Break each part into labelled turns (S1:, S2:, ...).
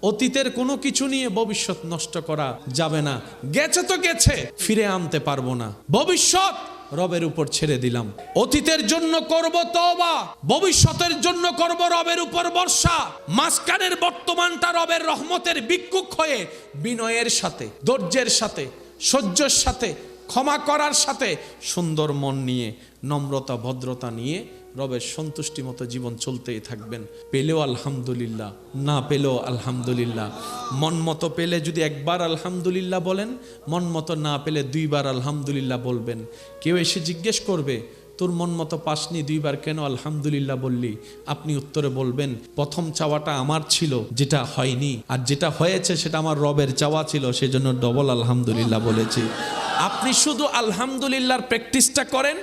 S1: অতীতের কোনো কিছু নিয়ে ভবিষ্যৎ নষ্ট করা যাবে না। গেছে তো গেছে, ফিরে আনতে পারবো না। ভবিষ্যৎ রবের উপর ছেড়ে দিলাম। অতীতের জন্য করব তওবা, ভবিষ্যতের জন্য করব রবের উপর ভরসা। মাঝখানের বর্তমানটা রবের রহমতের ভিক্ষুক হয়ে বিনয়ের সাথে, ধৈর্যের সাথে, সহ্যের সাথে, ক্ষমা করার সাথে, সুন্দর মন নিয়ে, নম্রতা ভদ্রতা নিয়ে রবের সন্তুষ্টি মতো জীবন চলতেই থাকবেন। পেলেও আলহামদুলিল্লাহ, না পেলেও আলহামদুলিল্লাহ। মন মতো পেলে যদি একবার আলহামদুলিল্লাহ বলেন, মন মতো না পেলে 2 বার আলহামদুলিল্লাহ বলবেন। কেউ এসে জিজ্ঞেস করবে, তোর মন মতো পাসনি, 2 বার কেন আলহামদুলিল্লাহ বললি? আপনি উত্তরে বলবেন, প্রথম চাওয়াটা আমার ছিল, যেটা হয়নি, আর যেটা হয়েছে সেটা আমার রবের চাওয়া ছিল, সেজন্য ডবল আলহামদুলিল্লাহ বলেছি। আপনি শুধু আলহামদুলিল্লাহর প্র্যাকটিসটা করেন,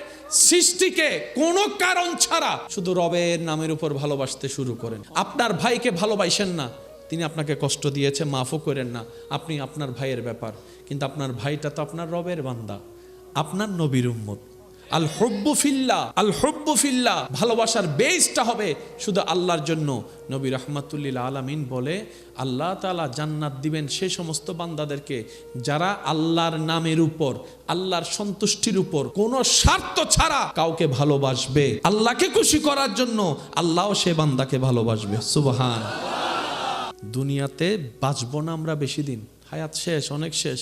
S1: সৃষ্টিকে কোনো কারণ ছাড়া শুধু রবের নামের উপর ভালোবাসতে শুরু করেন। আপনার ভাইকে ভালোবাসেন না, তিনি আপনাকে কষ্ট দিয়েছে, মাফও করেন না, আপনি আপনার ভাইয়ের ব্যাপার, কিন্তু আপনার ভাইটা তো আপনার রবের বান্দা, আপনার নবীর উম্মত। আল হুব্বু ফিল্লাহ, আল হুব্বু ফিল্লাহ, ভালোবাসার বেসটা হবে শুধু আল্লাহর জন্য। নবী রাহমাতুল্লিল আলামিন বলে, আল্লাহ তাআলা জান্নাত দিবেন সে সমস্ত বান্দাদেরকে যারা আল্লাহর নামের উপর, আল্লাহর সন্তুষ্টির উপর কোনো স্বার্থ ছাড়া কাউকে ভালোবাসবে, আল্লাহকে খুশি করার জন্য। আল্লাহও সে বান্দাকে ভালোবাসবে। সুবহান। দুনিয়াতে বাঁচবো না আমরা বেশি দিন, হায়াত শেষ, অনেক শেষ,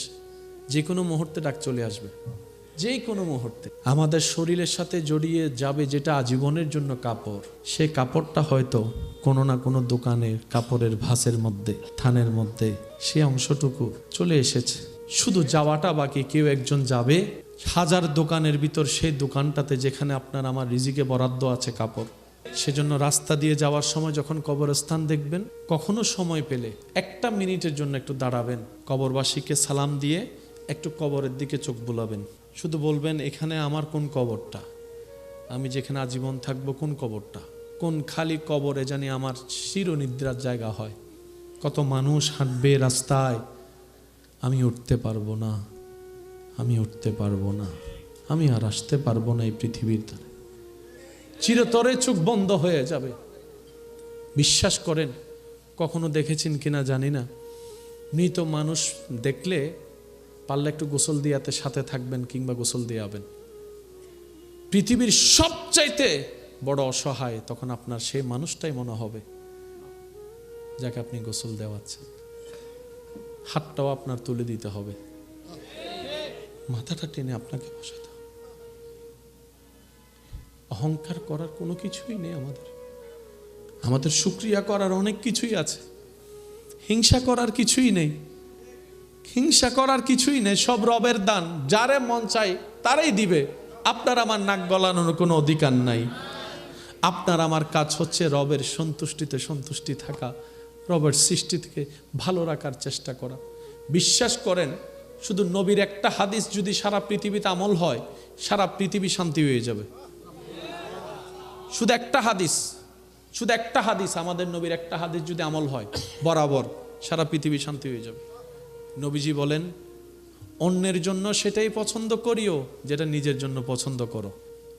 S1: যে কোনো মুহূর্তে ডাক চলে আসবে, যে কোনো মুহূর্তে। আমাদের শরীরের সাথে জড়িয়ে যাবে যেটা আজীবনের জন্য কাপড়, সে কাপড়টা হয়তো কোনো না কোনো দোকানে কাপড়ের ভাঁজের মধ্যে, থানের মধ্যে সে অংশটুকু চলে এসেছে, শুধু যাওয়াটা বাকি। কেউ একজন যাবে 1000 দোকানের ভিতর সেই দোকানটাতে যেখানে আপনার আমার রিজিকে বরাদ্দ আছে কাপড়। সেজন্য রাস্তা দিয়ে যাওয়ার সময় যখন কবরস্থান দেখবেন, কখনো সময় পেলে 1 মিনিটের জন্য একটু দাঁড়াবেন, কবরবাসীকে সালাম দিয়ে একটু কবরের দিকে চোখ বুলাবেন, শুধু বলবেন, এখানে আমার কোন কবরটা, আমি যেখানে আজীবন থাকবো কোন কবরটা, কোন খালি কবরে জানি আমার চিরনিদ্রার জায়গা হয়। কত মানুষ হাঁটবে রাস্তায়, আমি উঠতে পারবো না, আমি উঠতে পারবো না, আমি আর আসতে পারবো না এই পৃথিবীর ধারে, চিরতরে চোখ বন্ধ হয়ে যাবে। বিশ্বাস করেন, কখনো দেখেছেন কিনা জানি না, মৃত মানুষ দেখলে পারলে একটু গোসল দিয়াতে সাথে থাকবেন কিংবা গোসল দিয়াবেন। পৃথিবীর সবচাইতে বড় অসহায় তখন আপনার সেই মানুষটাই মনে হবে যাকে আপনি গোসল দেওয়াচ্ছেন। হাতটাও আপনার তুলে দিতে হবে, মাথাটা টেনে আপনাকে বসাতে হবে। অহংকার করার কোনো কিছুই নেই আমাদের শুকরিয়া করার অনেক কিছুই আছে, হিংসা করার কিছুই নেই, হিংসা করার কিছুই নেই। সব রবের দান, যারে মন চায় তারাই দিবে। আপনার আমার নাক গলানোর কোনো অধিকার নাই। আপনার আমার কাজ হচ্ছে রবের সন্তুষ্টিতে সন্তুষ্টি থাকা, রবের সৃষ্টি থেকে ভালো রাখার চেষ্টা করা। বিশ্বাস করেন, শুধু নবীর একটা হাদিস যদি সারা পৃথিবীতে আমল হয়, সারা পৃথিবী শান্তি হয়ে যাবে। শুধু একটা হাদিস, শুধু একটা হাদিস, আমাদের নবীর একটা হাদিস যদি আমল হয়, বরাবর সারা পৃথিবী শান্তি হয়ে যাবে। নবীজি বলেন, অন্যের জন্য সেটাই পছন্দ করিও যেটা নিজের জন্য পছন্দ করো।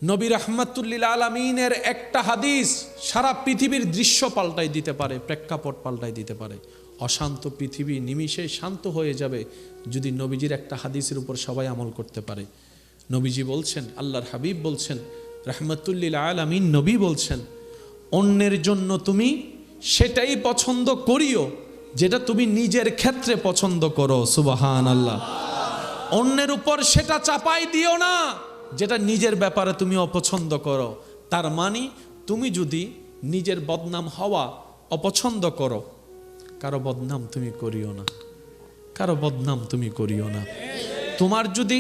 S1: নবী রাহমাতুল্লিল আলামিনের একটা হাদিস সারা পৃথিবীর দৃশ্য পাল্টাই দিতে পারে, প্রেক্ষাপট পাল্টাই দিতে পারে। অশান্ত পৃথিবী নিমিষে শান্ত হয়ে যাবে যদি নবীজির একটা হাদিসের উপর সবাই আমল করতে পারে। নবীজি বলছেন, আল্লাহর হাবিব বলছেন, রাহমাতুল্লিল আলামিন নবী বলছেন, অন্যের জন্য তুমি সেটাই পছন্দ করিও যেটা তুমি নিজের ক্ষেত্রে পছন্দ করো। সুবহানাল্লাহ। অন্যের উপর সেটা চাপাই দিও না যেটা নিজের ব্যাপারে তুমি অপছন্দ করো। তার মানে তুমি যদি নিজের বদনাম হওয়া অপছন্দ করো, কারো বদনাম তুমি করিও না, কারো বদনাম তুমি করিও না। তোমার যদি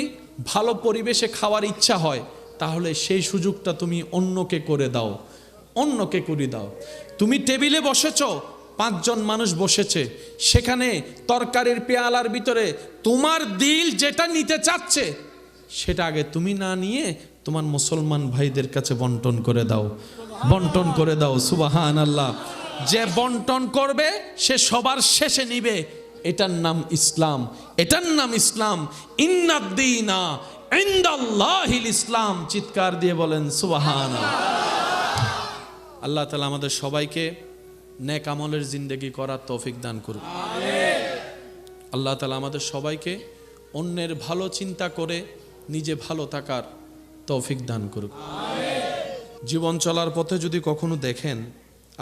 S1: ভালো পরিবেশে খাওয়ার ইচ্ছা হয়, তাহলে সেই সুযোগটা তুমি অন্যকে করে দাও, অন্যকে করে দাও। তুমি টেবিলে বসেছো, 5 জন মানুষ বসেছে, সেখানে তরকারির পেয়ালার ভিতরে তোমার দিল যেটা নিতে চাচ্ছে সেটা আগে তুমি না নিয়ে তোমার মুসলমান ভাইদের কাছে বন্টন করে দাও, বন্টন করে দাও। সুবহানাল্লাহ। যে বন্টন করবে সে সবার শেষে নিবে, এটার নাম ইসলাম, এটার নাম ইসলাম। ইন্নাদ-দীনা ইনদাল্লাহিল ইসলাম। চিৎকার দিয়ে বলেন সুবহানাল্লাহ। আল্লাহ তাআলা আমাদের সবাইকে নেক আমলের জিন্দেগি করার তৌফিক দান করুন। আল্লাহ তাআলা আমাদের সবাইকে অন্যের ভালো চিন্তা করে নিজে ভালো থাকার তৌফিক দান করুন। জীবন চলার পথে যদি কখনো দেখেন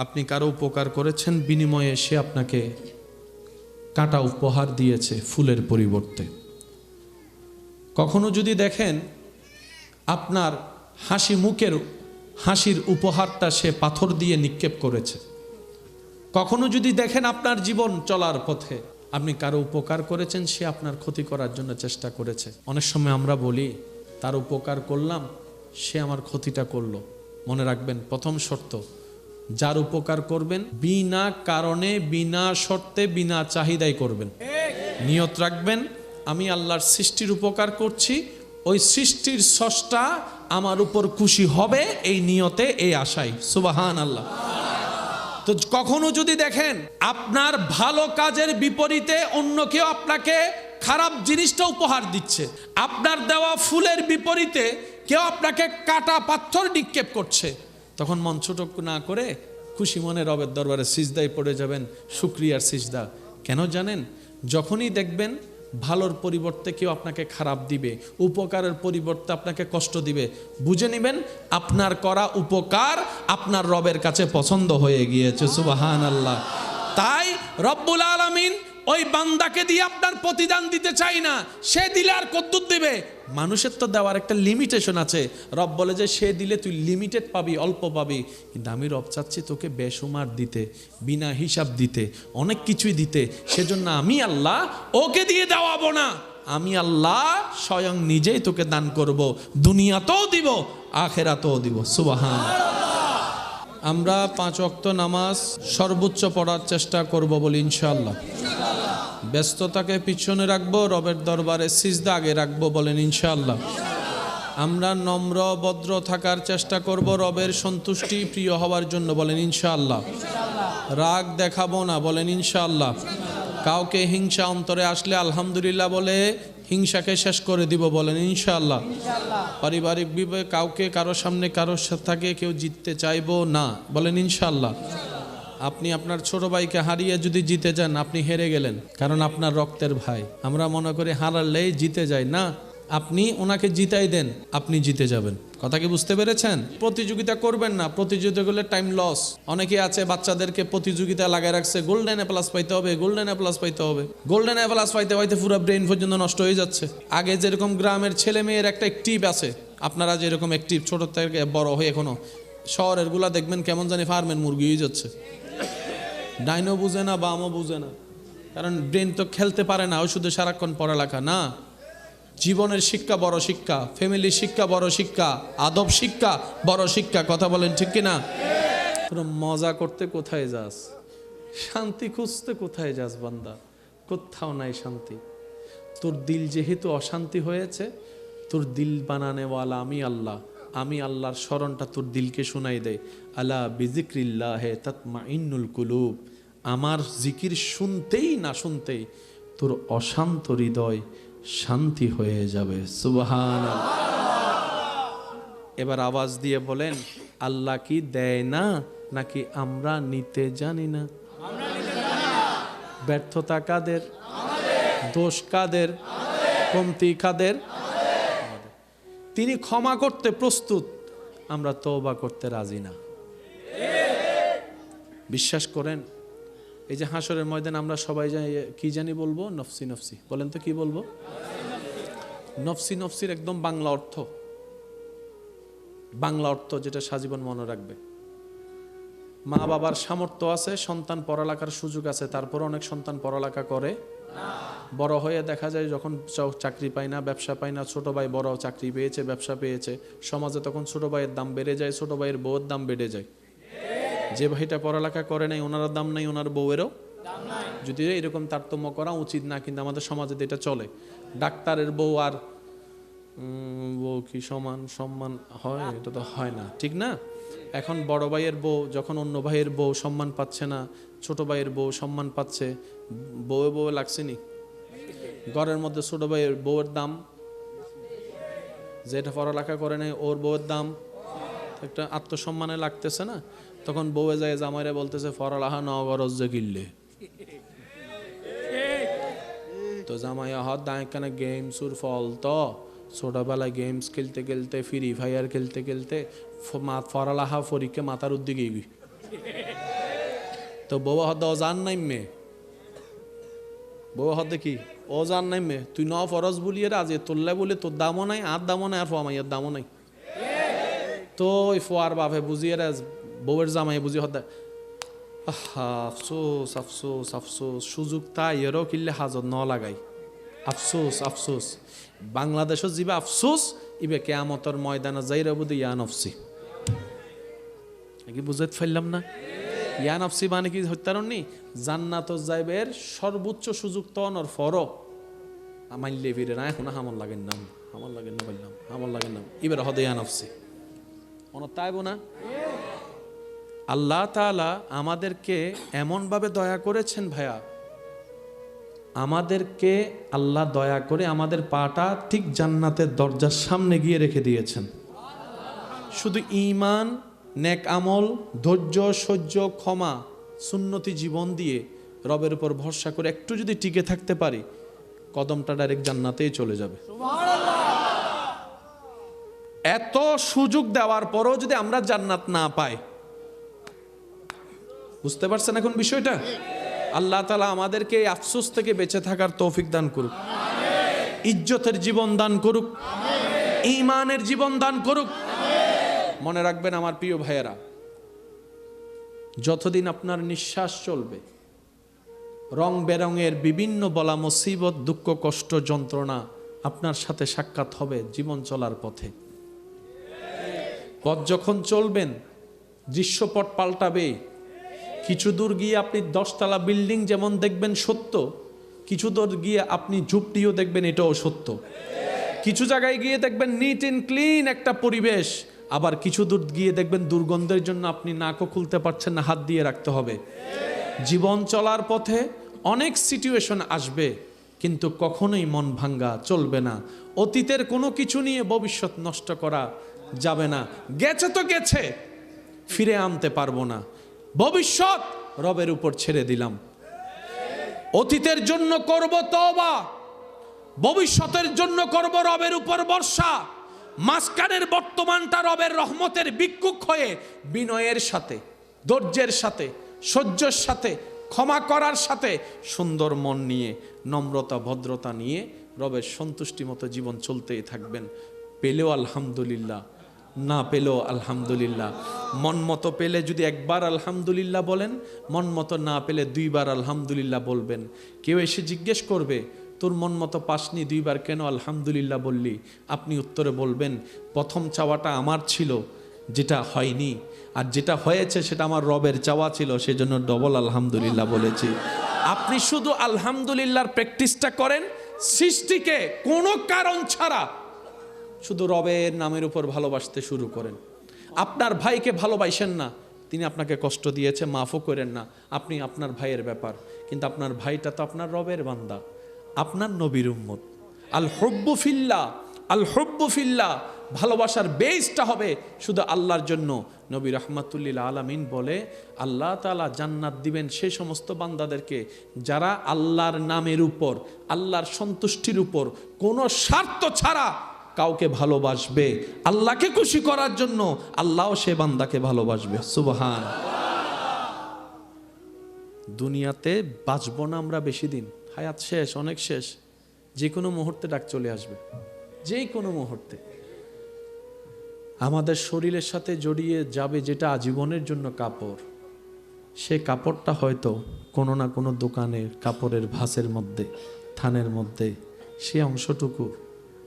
S1: আপনি কারো উপকার করেছেন, বিনিময়ে সে আপনাকে কাঁটা উপহার দিয়েছে ফুলের পরিবর্তে, কখনো যদি দেখেন আপনার হাসির উপহারটা সে পাথর দিয়ে নিক্ষেপ করেছে, কখনো যদি দেখেন আপনার জীবন চলার পথে আপনি কারো উপকার করেছেন, সে আপনার ক্ষতি করার জন্য চেষ্টা করেছে। অনেক সময় আমরা বলি তার উপকার করলাম, সে আমার ক্ষতিটা করলো। মনে রাখবেন, প্রথম শর্ত, যার উপকার করবেন বিনা কারণে, বিনা শর্তে, বিনা চাহিদাই করবেন। নিয়ত রাখবেন আমি আল্লাহর সৃষ্টির উপকার করছি, ওই সৃষ্টির স্রষ্টা আমার উপর খুশি হবে, এই নিয়তে, এই আশায়। সুবহানাল্লাহ। তো কখনো যদি দেখেন আপনার ভালো কাজের বিপরীতে অন্য কেউ আপনাকে খারাপ জিনিসটা উপহার দিচ্ছে, আপনার দেওয়া ফুলের বিপরীতে কেউ আপনাকে কাটা পাথর নিক্ষেপ করছে, তখন মন ছোট না করে খুশি মনে রবের দরবারে সিজদায় পড়ে যাবেন, শুকরিয়ার সিজদা। কেন জানেন? যখনই দেখবেন ভালোর পরিবর্তে কেউ আপনাকে খারাপ দিবে, উপকারের পরিবর্তে আপনাকে কষ্ট দিবে, বুঝে নেবেন আপনার করা উপকার আপনার রবের কাছে পছন্দ হয়ে গিয়েছে। সুবহানাল্লাহ। তাই রব্বুল আলামিন ওই বান্দাকে দিয়ে আপনার প্রতিদান দিতে চাই না, সে দিলে আর কদ্দুর দিবে। মানুষের তো দেওয়ার একটা লিমিটেশন আছে। রব বলে যে সে দিলে তুই লিমিটেড পাবি, অল্প পাবি, কিন্তু আমি রব চাচ্ছি তোকে বেসুমার দিতে, বিনা হিসাব দিতে, অনেক কিছুই দিতে। সেজন্য আমি আল্লাহ ওকে দিয়ে দেওয়াবো না, আমি আল্লাহ স্বয়ং নিজেই তোকে দান করব, দুনিয়াতেও দিব, আখেরাতেও দিব। সুবহানাল্লাহ। আমরা 5 ওয়াক্ত নামাজ সর্বোচ্চ পড়ার চেষ্টা করব বলি ইনশাআল্লাহ। ব্যস্ততাকে পিছনে রাখবো, রবের দরবারে সিজদা আগে রাখবো বলেন ইনশাআল্লাহ। আমরা নম্র ভদ্র থাকার চেষ্টা করব, রবের সন্তুষ্টি প্রিয় হওয়ার জন্য বলেন ইনশাআল্লাহ। রাগ দেখাবো না বলেন ইনশাআল্লাহ। কাউকে হিংসা অন্তরে আসলে আলহামদুলিল্লাহ বলে হিংসাকে শেষ করে দিব বলেন ইনশাআল্লাহ। পারিবারিক বিবাহে কাউকে কারো সামনে কারোর সাথে কেউ জিততে চাইবো না বলেন ইনশাআল্লাহ। আপনি আপনার ছোট ভাইকে হারিয়ে যদি জিতে যান আপনি হেরে গেলেন, কারণ আপনার রক্তের ভাই। আমরা মনে করি হারালেই জিতে যাই, না, আপনি ওনাকে জিতাই দেন, আপনি জিতে যাবেন। কথা কি বুঝতে পেরেছেন? প্রতিযোগিতা করবেন না, প্রতিযোগিতা করলে টাইম লস। অনেকে আছে বাচ্চাদেরকে প্রতিযোগিতা লাগায় রাখছে, গোল্ডেন এ প্লাস পাইতে হবে, গোল্ডেন এ প্লাস পাইতে হবে। গোল্ডেন এ প্লাস পাইতে পাইতে পুরো ব্রেন পর্যন্ত নষ্ট হয়ে যাচ্ছে। আগে যেরকম গ্রামের ছেলে মেয়ের একটা অ্যাক্টিভ আছে, আপনারা যেরকম অ্যাক্টিভ ছোট থেকে বড় হয়ে এখনো, শহরের গুলা দেখবেন কেমন জানি ফার্মের মুরগি হয়ে যাচ্ছে। ডাইনও বুঝে না, বামও বুঝে না, কারণ ব্রেন তো খেলতে পারে না, ওই শুধু সারাক্ষণ পড়ালেখা না। জীবনের শিক্ষা বড় শিক্ষা, ফ্যামিলির শিক্ষা বড় শিক্ষা, আদব শিক্ষা বড় শিক্ষা। কথা বলেন ঠিক কিনা? তোরা মজা করতে কোথায় যাস, শান্তি খুঁজতে কোথায় যাস বান্দা? কোথাও নাই শান্তি। তোর দিল যেহেতু অশান্তি হয়েছে, তোর দিল বানানেওয়ালা আমি আল্লাহ, আমি আল্লাহর স্মরণটা তোর দিলকে শোনাই দেয়। আলা বিজিক্রিল্লাহে তাতমাইন্নুল কুলুব। আমার জিকির শুনতেই না শুনতেই তোর অশান্ত হৃদয় শান্তি হয়ে যাবে। সুবহানাল্লাহ। এবার আওয়াজ দিয়ে বলেন, আল্লাহ কি দেয় না নাকি আমরা নিতে জানি না? ব্যর্থতা কাদের? দোষ কাদের? কমতি কাদের? তিনি ক্ষমা করতে প্রস্তুত, আমরা তওবা করতে রাজি না। বিশ্বাস করেন, এই যে হাসরের ময়দানে আমরা সবাই কি জানি বলবো? নফসি নফসি। বলেন তো কি বলবো? নফসি নফসির একদম বাংলা অর্থ যেটা সাজীবন মনে রাখবে। মা বাবার সামর্থ্য আছে, সন্তান পড়ালেখার সুযোগ আছে, তারপর অনেক সন্তান পড়ালেখা করে না। বড় হয়ে দেখা যায় যখন চাকরি পায় না, ব্যবসা পায় না, ছোট ভাই বড় চাকরি পেয়েছে, ব্যবসা পেয়েছে, সমাজে তখন ছোট ভাইয়ের দাম বেড়ে যায়, ছোট ভাইয়ের বউয়ের দাম বেড়ে যায়। যে ভাইটা পড়ালেখা করে নাই ওনার দাম নাই, ওনার বউয়েরও দাম নাই। যদিও এরকম তারতম্য করা উচিত না, কিন্তু আমাদের সমাজে এটা চলে। ডাক্তারের বউ আর বউ কি সম্মান হয়? এটা তো হয় না, ঠিক না? এখন বড় ভাইয়ের বউ যখন অন্য ভাইয়ের বউ সম্মান পাচ্ছে না, ছোট ভাইয়ের বউ সম্মান পাচ্ছে, বউয়ে লাগছে নি? ঘরের মধ্যে ছোট ভাইয়ের বউয়ের দাম, যেটা পড়ালেখা করে নাই ওর বউয়ের দাম, একটা আত্মসম্মানে লাগতেছে না? তখন বউয়ে যায় জামাইরে বলতেছে ফরালাহা নগরজ যে কিনলে, তো জামাই হদ দাঁড়ানে গেমসুর ফল তো ছোটবেলায় গেমস খেলতে খেলতে ফ্রি ফায়ার খেলতে খেলতে ফরালাহা ফরিকে মাথার উদ্দিকে গি, তো বউ হদ অজান নাই মে, বউ হদ কি অজান নাই মে, তুই ন ফরজ বলিয়ে রাজে তোল্লা বলে তোর দামও নাই আর দামও নাই আর ফমাইয়ের দামও নাই, তো ওই ফোয়ার বাপে বুঝিয়ে রাজ বউয়ের জামাই বুঝি হদ আফসোস আফসোস আফসোস সুযোগ তাই এরও কিনলে হাজত ন লাগাই, আফসোস আফসোস বাংলাদেশও যাবে আফসোস ইবে কেয়ামতর ময়দানে যাই রবুদ ইয়া নফসি, কি বুঝাইতে ফেললাম না? ইয়া নফসি মানে কি হত্যারণনি জান্নাত যাইবের সর্বোচ্চ সুযোগ তো অনর ফর মাইলে ফিরে না এখন হামল লাগেন নাম হামল লাগেন না বললাম হামল লাগেন নাম এবার হদে ইয়া নফসি অনর তাইব না। আল্লাহ তাআলা আমাদেরকে এমনভাবে দয়া করেছেন ভাইয়া, আমাদেরকে আল্লাহ দয়া করে আমাদের পাটা ঠিক জান্নাতের দরজার সামনে গিয়ে রেখে দিয়েছেন। শুধু ঈমান, নেক আমল, ধৈর্য, সহ্য, ক্ষমা, সুন্নতি জীবন দিয়ে রবের উপর ভরসা করে একটু যদি টিকে থাকতে পারি, কদমটা ডাইরেক্ট জান্নাতেই চলে যাবে। এত সুযোগ দেওয়ার পরও যদি আমরা জান্নাত না পাই, বুঝতে পারছেন এখন বিষয়টা? আল্লাহ তাআলা আমাদেরকে এই আফসোস থেকে বেঁচে থাকার তৌফিক দান করুক, ইজ্জতের জীবন দান করুক, ঈমানের জীবন দান করুক। মনে রাখবেন আমার প্রিয় ভাইয়েরা, যতদিন আপনার নিঃশ্বাস চলবে, রং বেরঙের বিভিন্ন বলা মুসিবত, দুঃখ, কষ্ট, যন্ত্রণা আপনার সাথে সাক্ষাৎ হবে জীবন চলার পথে। পথ যখন চলবেন দৃশ্যপট পাল্টাবে। কিছু দূর গিয়ে আপনি 10 তলা বিল্ডিং যেমন দেখবেন সত্য, কিছু দূর গিয়ে আপনি ঝুপড়িও দেখবেন এটাও সত্য। কিছু জায়গায় গিয়ে দেখবেন নিট এন্ড ক্লিন একটা পরিবেশ, আবার কিছু দূর গিয়ে দেখবেন দুর্গন্ধের জন্য আপনি নাকও খুলতে পারছেন না, হাত দিয়ে রাখতে হবে। জীবন চলার পথে অনেক সিচুয়েশন আসবে, কিন্তু কখনোই মন ভাঙ্গা চলবে না। অতীতের কোনো কিছু নিয়ে ভবিষ্যৎ নষ্ট করা যাবে না। গেছে তো গেছে, ফিরে আনতে পারবো না। ভবিষ্যৎ রবের উপর ছেড়ে দিলাম। অতীতের জন্য করব তওবা, ভবিষ্যতের জন্য করব রবের উপর ভরসা। মাঝখানের বর্তমানটা রবের রহমতের ভিক্ষুক হয়ে বিনয়ের সাথে, ধৈর্যের সাথে, সহ্যের সাথে, ক্ষমা করার সাথে, সুন্দর মন নিয়ে, নম্রতা ভদ্রতা নিয়ে রবের সন্তুষ্টি মতো জীবন চলতেই থাকবেন। পেলেও আলহামদুলিল্লাহ, না পেলেও আলহামদুলিল্লাহ। মন মতো পেলে যদি একবার আলহামদুলিল্লাহ বলেন, মন মতো না পেলে 2 বার আলহামদুলিল্লাহ বলবেন। কেউ এসে জিজ্ঞেস করবে তোর মন মতো পাসনি 2 বার কেন আলহামদুলিল্লাহ বললি? আপনি উত্তরে বলবেন, প্রথম চাওয়াটা আমার ছিল, যেটা হয়নি, আর যেটা হয়েছে সেটা আমার রবের চাওয়া ছিল, সেজন্য ডবল আলহামদুলিল্লাহ বলেছি। আপনি শুধু আলহামদুলিল্লাহর প্র্যাকটিসটা করেন, সৃষ্টিকে কোনো কারণ ছাড়া শুধু রবের নামের উপর ভালোবাসতে শুরু করেন। আপনার ভাইকে ভালোবাসেন না, তিনি আপনাকে কষ্ট দিয়েছে, মাফও করেন না, আপনি আপনার ভাইয়ের ব্যাপার, কিন্তু আপনার ভাইটা তো আপনার রবের বান্দা, আপনার নবীর উম্মত। আল হুব্বু ফিল্লাহ, আল হুব্বু ফিল্লাহ, ভালোবাসার বেসটা হবে শুধু আল্লাহর জন্য। নবী রাহমাতুল্লিল আলামিন বলে, আল্লাহ তাআলা জান্নাত দিবেন সেই সমস্ত বান্দাদেরকে যারা আল্লাহর নামের উপর, আল্লাহর সন্তুষ্টির উপর কোনো স্বার্থ ছাড়া কাউকে ভালোবাসবে, আল্লাহকে খুশি করার জন্য, আল্লাহও সে বান্দাকে ভালোবাসবে। সুবহান। দুনিয়াতে বাঁচবো না আমরা বেশি দিন, হায়াত শেষ, অনেক শেষ। যে কোনো মুহূর্তে ডাক চলে আসবে, যে কোনো মুহূর্তে। আমাদের শরীরের সাথে জড়িয়ে যাবে যেটা আজীবনের জন্য কাপড়, সে কাপড়টা হয়তো কোনো না কোনো দোকানে কাপড়ের ভাঁজের মধ্যে, থানের মধ্যে সে অংশটুকু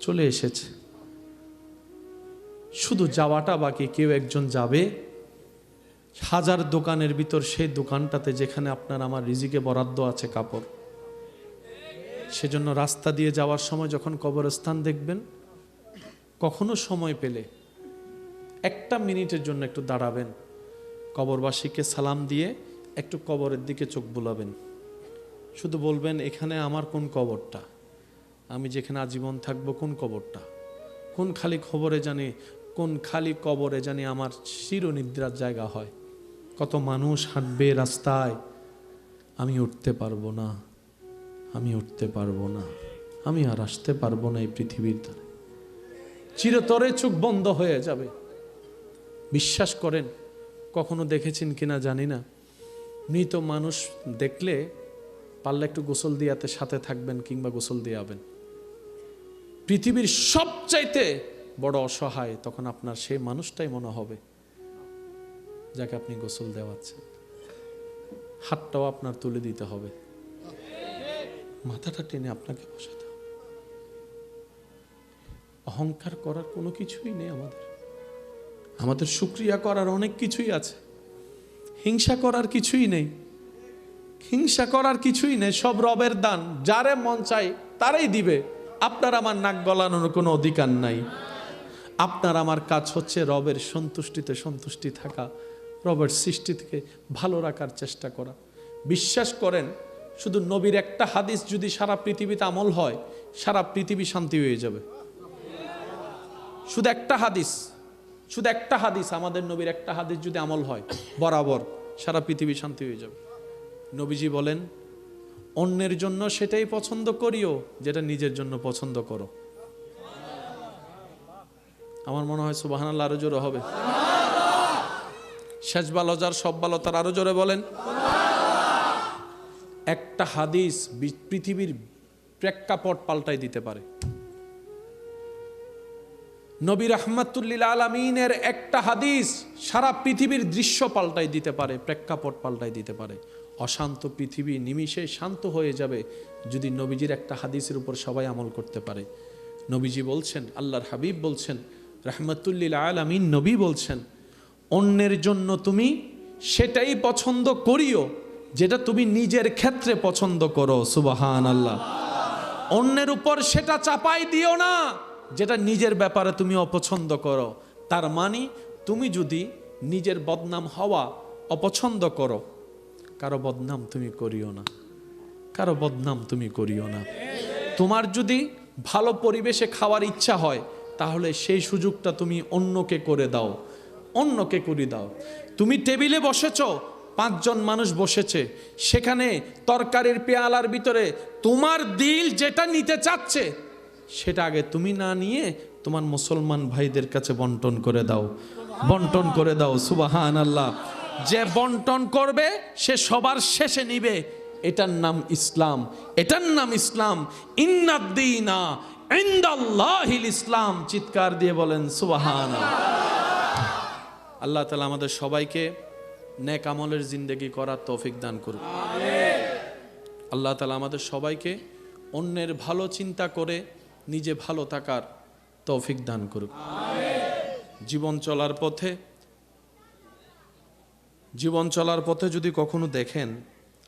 S1: চলে এসেছে, শুধু যাওয়াটা বাকি। কেউ একজন যাবে 1000 দোকানের ভিতর সেই দোকানটাতে যেখানে আপনার আমার রিজিকে বরাদ্দ আছে কাপড়। সেজন্য রাস্তা দিয়ে যাওয়ার সময় যখন কবরস্থান দেখবেন, কখনো সময় পেলে 1 মিনিটের জন্য একটু দাঁড়াবেন, কবরবাসীকে সালাম দিয়ে একটু কবরের দিকে চোখ বুলাবেন, শুধু বলবেন এখানে আমার কোন কবরটা, আমি যেখানে আজীবন থাকবো কোন কবরটা, কোন খালি খবরে জানি, কোন খালি কবরে জানি আমার চিরনিদ্রার জায়গা হয়। কত মানুষ হাঁটবে রাস্তায়, আমি উঠতে পারবো না, আমি উঠতে পারবো না, আমি আর আসতে পারবো না এই পৃথিবীর ধারে। চিরতরে চোখ বন্ধ হয়ে যাবে। বিশ্বাস করেন, কখনো দেখেছেন কিনা জানি না, মৃত মানুষ দেখলে পারলে একটু গোসল দিয়াতে সাথে থাকবেন কিংবা গোসল দিয়াবেন। পৃথিবীর সবচাইতে বড় অসহায় তখন আপনার সেই মানুষটাই মনে হবে যাকে আপনি গোসল দেওয়াচ্ছেন। হাতটাও আপনার তুলে দিতে হবে, মাথাটা টেনে আপনাকে বসাতে হবে। অহংকার করার কোনো কিছুই নেই আমাদের শুকরিয়া করার অনেক কিছুই আছে। হিংসা করার কিছুই নেই, হিংসা করার কিছুই নেই। সব রবের দান, যারে মন চাই তারাই দিবে। আপনার আমার নাক গলানোর কোনো অধিকার নাই। আপনার আমার কাজ হচ্ছে রবের সন্তুষ্টিতে সন্তুষ্টি থাকা, রবের সৃষ্টি থেকে ভালো রাখার চেষ্টা করা। বিশ্বাস করেন, শুধু নবীর একটা হাদিস যদি সারা পৃথিবীতে আমল হয়, সারা পৃথিবী শান্তি হয়ে যাবে। শুধু একটা হাদিস, শুধু একটা হাদিস, আমাদের নবীর একটা হাদিস যদি আমল হয় বরাবর, সারা পৃথিবী শান্তি হয়ে যাবে। নবীজি বলেন, অন্যের জন্য সেটাই পছন্দ করিও যেটা নিজের জন্য পছন্দ করো। আমার মনে হয় সুবহানাল্লাহ আরো জোরে হবে। শেষ ভালো যার সব ভালো তার, আরো জোরে বলেন। একটা হাদিস পৃথিবীর প্রেক্ষাপট পাল্টাই দিতে পারে। নবী রাহমাতুল লিল আলামিনের একটা হাদিস সারা পৃথিবীর দৃশ্য পাল্টাই দিতে পারে, প্রেক্ষাপট পাল্টাই দিতে পারে। অশান্ত পৃথিবী নিমিষে শান্ত হয়ে যাবে যদি নবীজির একটা হাদিসের উপর সবাই আমল করতে পারে। নবীজি বলছেন, আল্লাহর হাবিব বলছেন, রাহমাতুল লিল আলামিন নবী বলছেন, অন্যের জন্য তুমি সেটাই পছন্দ করিও যেটা তুমি নিজের ক্ষেত্রে পছন্দ করো। সুবহানাল্লাহ। অন্যের উপর সেটা চাপাই দিও না যেটা নিজের ব্যাপারে তুমি অপছন্দ করো। তার মানে তুমি যদি নিজের বদনাম হওয়া অপছন্দ করো, কারো বদনাম তুমি করিও না, কারো বদনাম তুমি করিও না। তোমার যদি ভালো পরিবেশে খাওয়ার ইচ্ছা হয়, তাহলে সেই সুযোগটা তুমি অন্যকে করে দাও, অন্যকে করে দাও। তুমি টেবিলে বসেছো, 5 জন মানুষ বসেছে, সেখানে তরকারির পেয়ালার ভিতরে তোমার দিল যেটা নিতে চাচ্ছে সেটা আগে তুমি না নিয়ে তোমার মুসলমান ভাইদের কাছে বন্টন করে দাও, বন্টন করে দাও। সুবহানাল্লাহ। যে বন্টন করবে সে সবার শেষে নিবে। এটার নাম ইসলাম, এটার নাম ইসলাম। ইন্নাদ-দীনা ইনদাল্লাহিল ইসলাম। চিৎকার দিয়ে বলেন সুবহানাল্লাহ। আল্লাহ তাআলা আমাদের সবাইকে নেক আমলের জিন্দেগি করার তৌফিক দান করুন। আল্লাহ তাআলা আমাদের সবাইকে অন্যের ভালো চিন্তা করে নিজে ভালো থাকার তৌফিক দান করুন। জীবন চলার পথে যদি কখনো দেখেন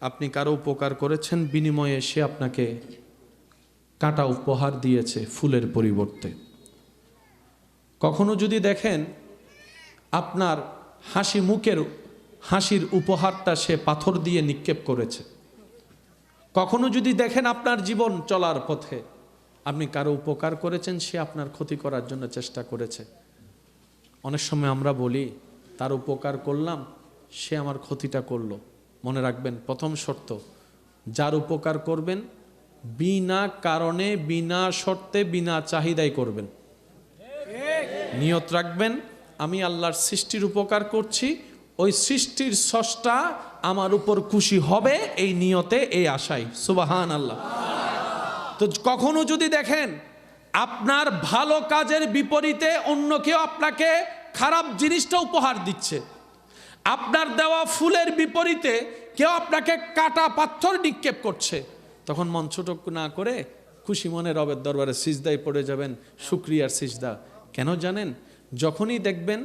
S1: আপনি কারো উপকার করেছেন, বিনিময়ে সে আপনাকে কাঁটা উপহার দিয়েছে ফুলের পরিবর্তে। কখনো যদি দেখেন আপনার হাসির উপহারটা সে পাথর দিয়ে নিক্ষেপ করেছে। কখনো যদি দেখেন আপনার জীবন চলার পথে আপনি কারো উপকার করেছেন, সে আপনার ক্ষতি করার জন্য চেষ্টা করেছে। অনেক সময় আমরা বলি তার উপকার করলাম, সে আমার ক্ষতিটা করলো। মনে রাখবেন, প্রথম শর্ত, যার উপকার করবেন বিনা কারণে, বিনা শর্তে, বিনা চাহিদাই করবেন। নিয়ত রাখবেন, আমি আল্লাহর সৃষ্টির উপকার করছি, ওই সৃষ্টির স্রষ্টা আমার উপর খুশি হবে, এই নিয়তে, এই আশায়। সুবহানাল্লাহ। তো কখনো যদি দেখেন আপনার ভালো কাজের বিপরীতে অন্য কেউ আপনাকে খারাপ জিনিসটা উপহার দিচ্ছে, আপনার দেওয়া ফুলের বিপরীতে কেউ আপনাকে কাটা পাথর নিক্ষেপ করছে, তখন মন ছোট না করে খুশি মনে রবের দরবারে সিজদায় পড়ে যাবেন, শুকরিয়ার সিজদা। কেন জানেন? যখনই দেখবেন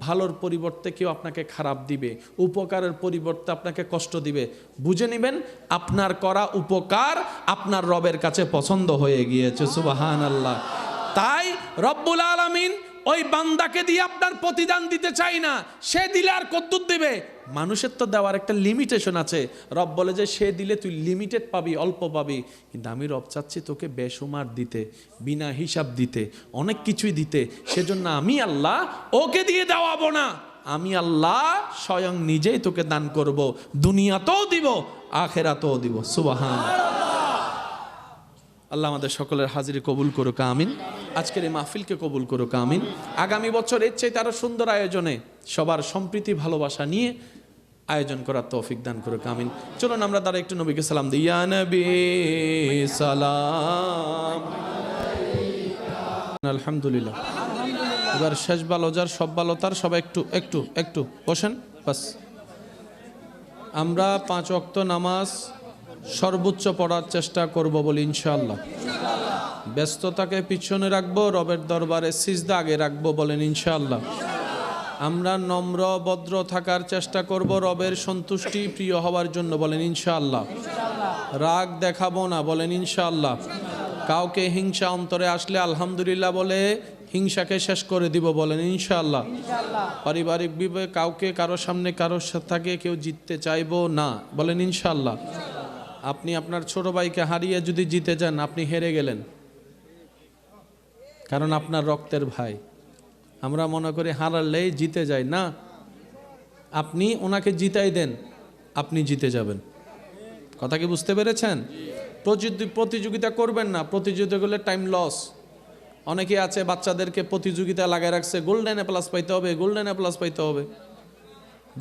S1: ভালোর পরিবর্তে কেউ আপনাকে খারাপ দিবে, উপকারের পরিবর্তে আপনাকে কষ্ট দিবে, বুঝে নেবেন আপনার করা উপকার আপনার রবের কাছে পছন্দ হয়ে গিয়েছে। সুবহানাল্লাহ। তাই রব্বুল আলামিন ওই বান্দাকে দিয়ে আপনার প্রতিদান দিতে চাই না, সে দিলে আর কদ্দুর দিবে। মানুষের তো দেওয়ার একটা লিমিটেশন আছে। রব বলে যে সে দিলে তুই লিমিটেড পাবি, অল্প পাবি, কিন্তু আমি রব চাচ্ছি তোকে বেসুমার দিতে, বিনা হিসাব দিতে, অনেক কিছুই দিতে। সেজন্য আমি আল্লাহ ওকে দিয়ে দেওয়াবো না, আমি আল্লাহ স্বয়ং নিজেই তোকে দান করব, দুনিয়াতেও দিব আখেরাতেও দিব। সুবহানাল্লাহ। আল্লাহ আমাদের সকলের হাজিরি কবুল করুক, আমিন। আজকের এই মাহফিলকে কবুল করুক, আমিন। আগামী বছর এর চাইতে আরো সুন্দর আয়োজনে সবার সম্প্রীতি ভালোবাসা নিয়ে আয়োজন করার তৌফিক দান করুক, আমিন। চলুন আমরা তারা একটু নবীকে সালাম দিই। ইয়া নবী সালাম। আলহামদুলিল্লাহ। এবার শেষ ভালো যার, সব ভালো তার, সবাই একটু একটু একটু বসেন বাস। আমরা 5 ওয়াক্ত নামাজ সর্বোচ্চ পড়ার চেষ্টা করব বলি ইনশাআল্লাহ। ব্যস্ততাকে পিছনে রাখবো, রবের দরবারে সিজদা আগে রাখবো বলেন ইনশাআল্লাহ। আমরা নম্র ভদ্র থাকার চেষ্টা করব, রবের সন্তুষ্টি প্রিয় হওয়ার জন্য বলেন ইনশাআল্লাহ। রাগ দেখাবো না বলেন ইনশাআল্লাহ। কাউকে হিংসা অন্তরে আসলে আলহামদুলিল্লাহ বলে হিংসাকে শেষ করে দিব বলেন ইনশাআল্লাহ। পারিবারিক বিবাহে কাউকে কারোর সামনে কারোর সাথে কেউ জিততে চাইবো না বলেন ইনশাআল্লাহ। আপনি আপনার ছোট ভাইকে হারিয়ে যদি জিতে যান আপনি হেরে গেলেন, কারণ আপনার রক্তের ভাই। আমরা মনে করি হারালেই জিতে যাই না, আপনি ওনাকে জিতাই দেন, আপনি জিতে যাবেন। কথা কি বুঝতে পেরেছেন? প্রতিযোগিতা করবেন না, প্রতিযোগিতা করলে টাইম লস। অনেকে আছে বাচ্চাদেরকে প্রতিযোগিতা লাগায় রাখছে, গোল্ডেন এ প্লাস পাইতে হবে, গোল্ডেন এ প্লাস পাইতে হবে।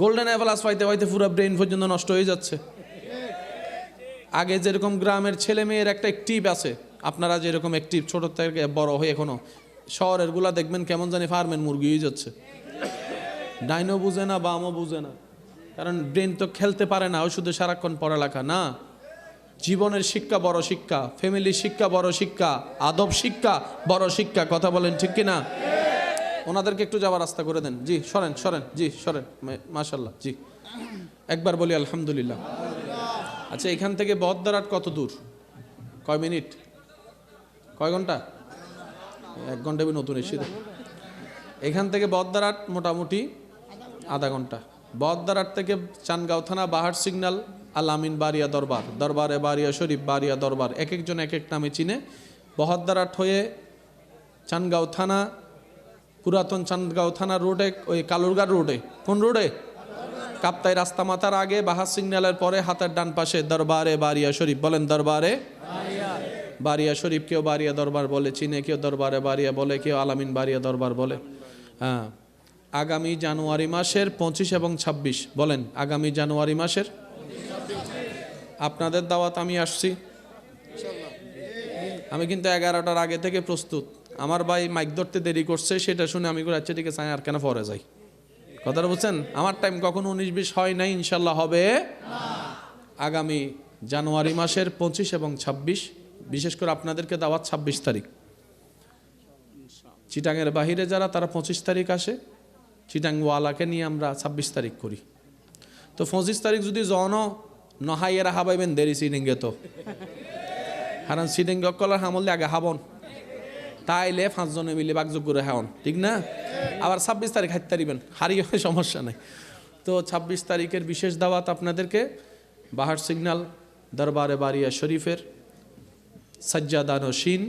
S1: গোল্ডেন এ প্লাস পাইতে পাইতে পুরো ব্রেন পর্যন্ত নষ্ট হয়ে যাচ্ছে। আগে যেরকম গ্রামের ছেলে মেয়ের একটা অ্যাক্টিভ আছে, আপনারা যেরকম অ্যাক্টিভ ছোট থেকে বড় হয়ে এখনো, শহরের গুলা দেখবেন কেমন জানি ফার্মের মুরগি হয়ে যাচ্ছে। ডাইনও বুঝে না, বামও বুঝে না, কারণ ব্রেন তো খেলতে পারে না, ও শুধু সারাক্ষণ পড়ালেখা না। জীবনের শিক্ষা বড় শিক্ষা, ফ্যামিলির শিক্ষা বড় শিক্ষা, আদব শিক্ষা বড় শিক্ষা। কথা বলেন ঠিক কিনা? ওনাদেরকে একটু যাওয়ার রাস্তা করে দেন। জি সরেন সরেন, জি সরেন, মাশাল্লাহ। জি একবার বলি আলহামদুলিল্লাহ। আচ্ছা, এখান থেকে বহদ্দারহাট কত দূর? কয় মিনিট? কয় ঘন্টা? 1 ঘন্টা নতুন এসে। এখান থেকে বহদ্দারহাট মোটামুটি আধা ঘন্টা। বহদ্দারহাট থেকে চানগাঁও থানা, বাহার সিগন্যাল, আল আমিন বারিয়া দরবার, দরবারে বারিয়া শরীফ, বারিয়া দরবার, এক একজন এক এক নামে চিনে। বহদ্দারহাট হয়ে চানগাঁও থানা, পুরাতন চানগাঁও থানা রোডে, ওই কালুরঘাট রোডে। কোন রোডে? কাপ্তাই রাস্তা মাথার আগে বাহার সিগন্যালের পরে হাতের ডান পাশে দরবারে বারিয়া শরীফ। বলেন দরবারে বারিয়া শরীফ। কেউ বারিয়া দরবার বলে চিনে, কেউ দরবারে বারিয়া বলে, কেউ আলামিন বারিয়া দরবার বলে। হ্যাঁ, আগামী জানুয়ারি মাসের 25 এবং 26 বলেন। আগামী জানুয়ারি মাসের আপনাদের দাওয়াত আমি আসছি। আমি কিন্তু 11টার আগে থেকে প্রস্তুত। আমার ভাই মাইক ধরতে দেরি করছে, সেটা শুনে আমি করে আচ্ছা ঠিক আছে আর কেন পরে যাই। কথাটা বুঝছেন? আমার টাইম কখনো 19-20 হয় নাই, ইনশাল্লাহ হবে আগামী জানুয়ারি মাসের 25 এবং 26। বিশেষ করে আপনাদেরকে দাওয়াত 26 তারিখ। চিটাংয়ের বাহিরে যারা তারা 25 তারিখ আসে, চিটাংওয়ালাকে নিয়ে আমরা 26 তারিখ করি। তো 25 তারিখ যদি জন নহাইয়েরা হাবাইবেন দেরি সিডিংয়ে, তো কারণ সিডিং কলার হামলে আগে হাবন, তাইলে 5 জনে মিলে বাগযোগ করে হাওন, ঠিক না? আবার 26 তারিখ হাইতে পারিবেন, হারিয়ে সমস্যা নেই। তো 26 তারিখের বিশেষ দাওয়াত আপনাদেরকে বাহার সিগন্যাল দরবারে বারিয়া শরীফের সাজ্জাদা নশীন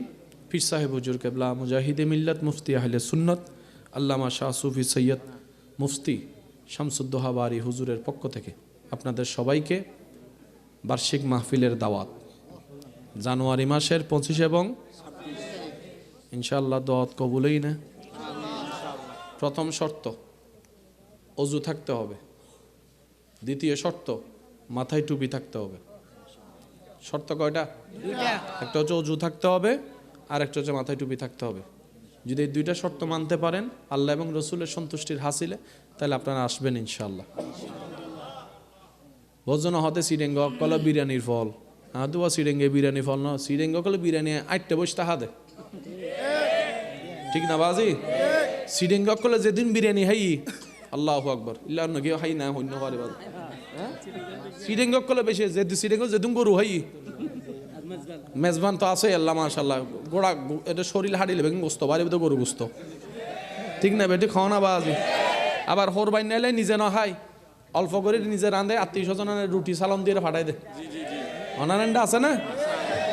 S1: পীর সাহেব হুজুর কেবলা মুজাহিদে মিল্লাত মুফতি আহলে সুন্নত আল্লামা শাহ সুফি সৈয়দ মুফতি শামসুদ্দোহা বারি হুজুরের পক্ষ থেকে আপনাদের সবাইকে বার্ষিক মাহফিলের দাওয়াত জানুয়ারি মাসের 25 এবং ইনশাআল্লাহ দাওয়াত কবুলই না। প্রথম শর্ত অজু থাকতে হবে। দ্বিতীয় শর্ত মাথায় টুপি থাকতে হবে। শর্ত কয়টা? একটা হচ্ছে অজু থাকতে হবে, আর একটা হচ্ছে মাথায় টুপি থাকতে হবে। যদি এই 2টা শর্ত মানতে পারেন আল্লাহ এবং রসুলের সন্তুষ্টির হাসিলে, তাহলে আপনারা আসবেন ইনশাআল্লাহ। ভোজন হতে সিডেঙ্গ কলে বিরিয়ানির ফল, হ্যাঁ দুয়া সিডেঙ্গে বিরিয়ানি ফল না, সিডেঙ্গ কলে বিরিয়ানি 8টে বসতে হাতে, ঠিক না বাজি? সিডেঙ্গ কলে যেদিন বিরিয়ানি হাই আল্লাহু আকবার, ইল্লাহ নগি হাই না হইন্য পারে বাজ। সিডেঙ্গ কলে বেশি সিডেঙ্গ যেদিন গরু হাই মেজবান তো আছে আল্লাহ মাশাআল্লাহ, গোড়া এটা শরীর হাড়িলে বেগুন গোস্ত বাড়ি তো গরু গোস্ত, ঠিক না বেটি? খাওয়া না বাজি। আবার হোর বাইন নাইলে নিজে না খাই, অল্প করে নিজে রাঁধে, আত্মীয় স্বজনের রুটি সালাম দিয়ে ফাটাই দে। অনারেন্ডা আছে না?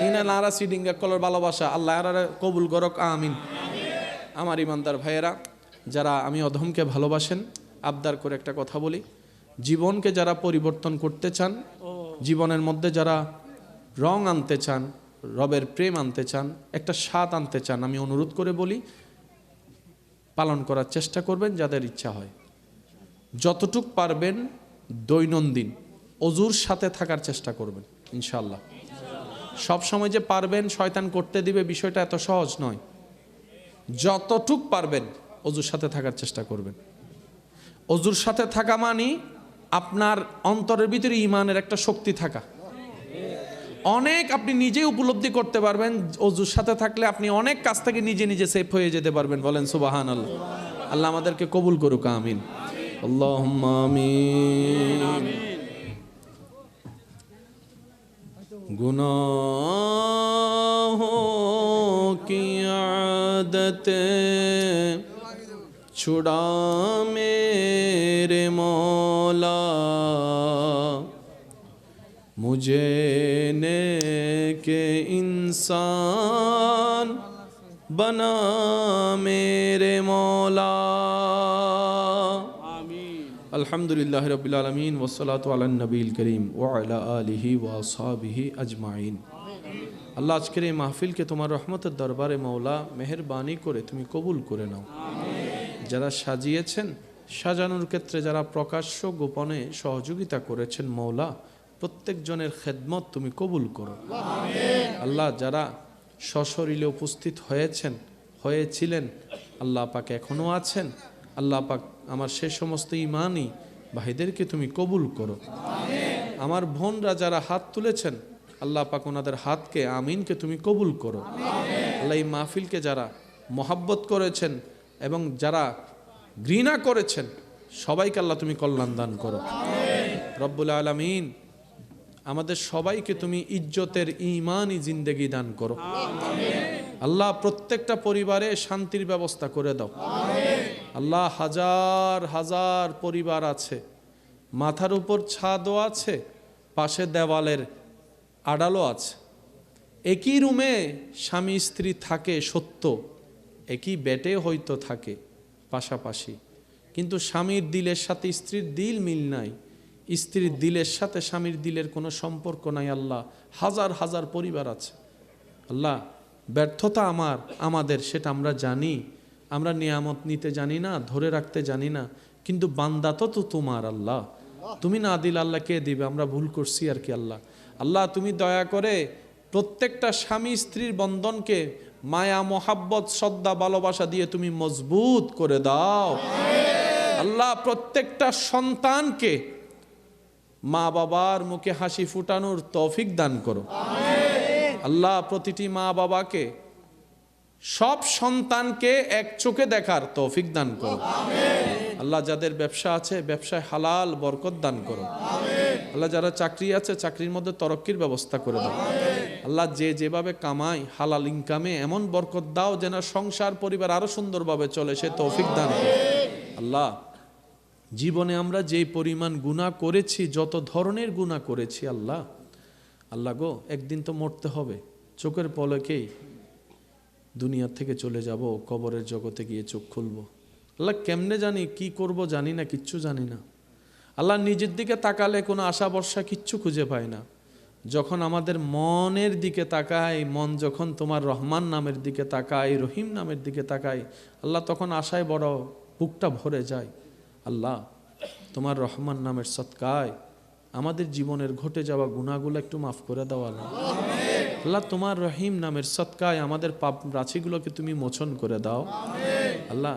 S1: ইনা নারা সিডিঙ্গা কলর ভালোবাসা আল্লাহ কবুল করক, আমিন। আমার ইমানদার ভাইয়েরা, যারা আমি অধমকে ভালোবাসেন, আবদার করে একটা কথা বলি, জীবনকে যারা পরিবর্তন করতে চান, জীবনের মধ্যে যারা রং আনতে চান, রবের প্রেম আনতে চান, একটা স্বাদ আনতে চান, আমি অনুরোধ করে বলি পালন করার চেষ্টা করবেন যাদের ইচ্ছা হয়। যতটুক পারবেন দৈনন্দিন অজুর সাথে থাকার চেষ্টা করবেন ইনশাআল্লাহ। সব সময় যে পারবেন শয়তান করতে দিবে বিষয়টা এত সহজ নয়। যতটুক পারবেন অজুর সাথে থাকার চেষ্টা করবেন। অজুর সাথে থাকা মানে আপনার অন্তরের ভিতরে ঈমানের একটা শক্তি থাকা। অনেক আপনি নিজেই উপলব্ধি করতে পারবেন অজুর সাথে থাকলে আপনি অনেক কাজ থেকে নিজে নিজে সেফ হয়ে যেতে পারবেন। বলেন সুবহানাল্লাহ। আল্লাহ আমাদেরকে কবুল করুক, আমিন। আল্লাহুম্মা আমিন। गुनाहों की आदतें छुड़ा मेरे मौला, मुझे नेके इंसान बना मेरे मौला। আলহামদুলিল্লাহ রাব্বিল আলামিন ওয়াসসালাতু আলা নবীল করিম ওয়া আলা আলিহি ওয়া আসহাবিহি আজমাইন। আল্লাহ আজকের এই মাহফিলকে তোমার রহমতের দরবারে মওলা মেহেরবানি করে তুমি কবুল করে নাও। যারা সাজিয়েছেন, সাজানোর ক্ষেত্রে যারা প্রকাশ্য গোপনে সহযোগিতা করেছেন মওলা প্রত্যেকজনের খেদমত তুমি কবুল করো। আল্লাহ যারা সশরীরে উপস্থিত হয়েছিলেন আল্লাহ পাক এখনো আছেন, আল্লাহ পাক আমার সে সমস্ত ইমানি ভাইদেরকে তুমি কবুল করো। আমার বোনরা যারা হাত তুলেছেন আল্লাহ পাক ওনাদের হাতকে আমিনকে তুমি কবুল করো। আল্লাহ এই মাহফিলকে যারা মহাব্বত করেছেন এবং যারা ঘৃণা করেছেন সবাইকে আল্লাহ তুমি কল্যাণ দান করো। রব্বুল আলামিন আমাদের সবাইকে তুমি ইজ্জতের ঈমানি জিন্দেগি দান করো। আল্লাহ প্রত্যেকটা পরিবারে শান্তির ব্যবস্থা করে দাও। আল্লাহ হাজার হাজার পরিবার আছে, মাথার উপর ছাদও আছে, পাশে দেওয়ালের আড়ালও আছে, একই রুমে স্বামী স্ত্রী থাকে সত্য, একই বেডে হয়তো থাকে পাশাপাশি, কিন্তু স্বামীর দিলের সাথে স্ত্রীর দিল মিল নাই, স্ত্রীর দিলের সাথে স্বামীর দিলের কোনো সম্পর্ক নাই। আল্লাহ হাজার হাজার পরিবার আছে। আল্লাহ ব্যর্থতা আমাদের সেটা আমরা জানি, আমরা নিয়ামত নিতে জানি না, ধরে রাখতে জানি না, কিন্তু বান্দা তো তোমার। আল্লাহ তুমি না দিলে আল্লাহ কে দিবে? আমরা ভুল করছি আর কি। আল্লাহ আল্লাহ তুমি দয়া করে প্রত্যেকটা স্বামী স্ত্রীর বন্ধনকে মায়া মোহাব্বত শ্রদ্ধা ভালোবাসা দিয়ে তুমি মজবুত করে দাও। আল্লাহ প্রত্যেকটা সন্তানকে মা বাবার মুখে হাসি ফুটানোর তৌফিক দান করো। আল্লাহ প্রতিটি মা বাবাকে সব সন্তানকে এক চোখে দেখার তৌফিক দান করো। আল্লাহ যাদের ব্যবসা আছে ব্যবসায় হালাল বরকত দান করো। আল্লাহ যারা চাকরি আছে চাকরির মধ্যে তরক্কির ব্যবস্থা করে দাও। আল্লাহ যে যেভাবে কামাই হালাল ইনকামে এমন বরকত দাও যেন সংসার পরিবার আরো সুন্দরভাবে চলে, সে তৌফিক দান করো। আল্লাহ জীবনে আমরা যে পরিমাণ গুনাহ করেছি, যত ধরনের গুনাহ করেছি আল্লাহ আল্লাহ গো একদিন তো মরতে হবে, চোখের পলকেই দুনিয়া থেকে চলে যাব, কবরের জগতে গিয়ে চোখ খুলব। আল্লাহ কেমনে জানি কি করব জানি না, কিচ্ছু জানি না। আল্লাহ নিজের দিকে তাকালে কোনো আশা ভরসা কিচ্ছু খুঁজে পায় না। যখন আমাদের মনের দিকে তাকাই, মন যখন তোমার রহমান নামের দিকে তাকাই, রহিম নামের দিকে তাকাই আল্লাহ তখন আশায় বড় বুকটা ভরে যায়। আল্লাহ তোমার রহমান নামের সৎকায় আমাদের জীবনের ঘটে যাওয়া গুনাহগুলো একটু মাফ করে দাও। আল্লাহ আল্লাহ তোমার রহিম নামের সৎকায় আমাদের পাপ রাশিগুলোকে তুমি মোচন করে দাও। আল্লাহ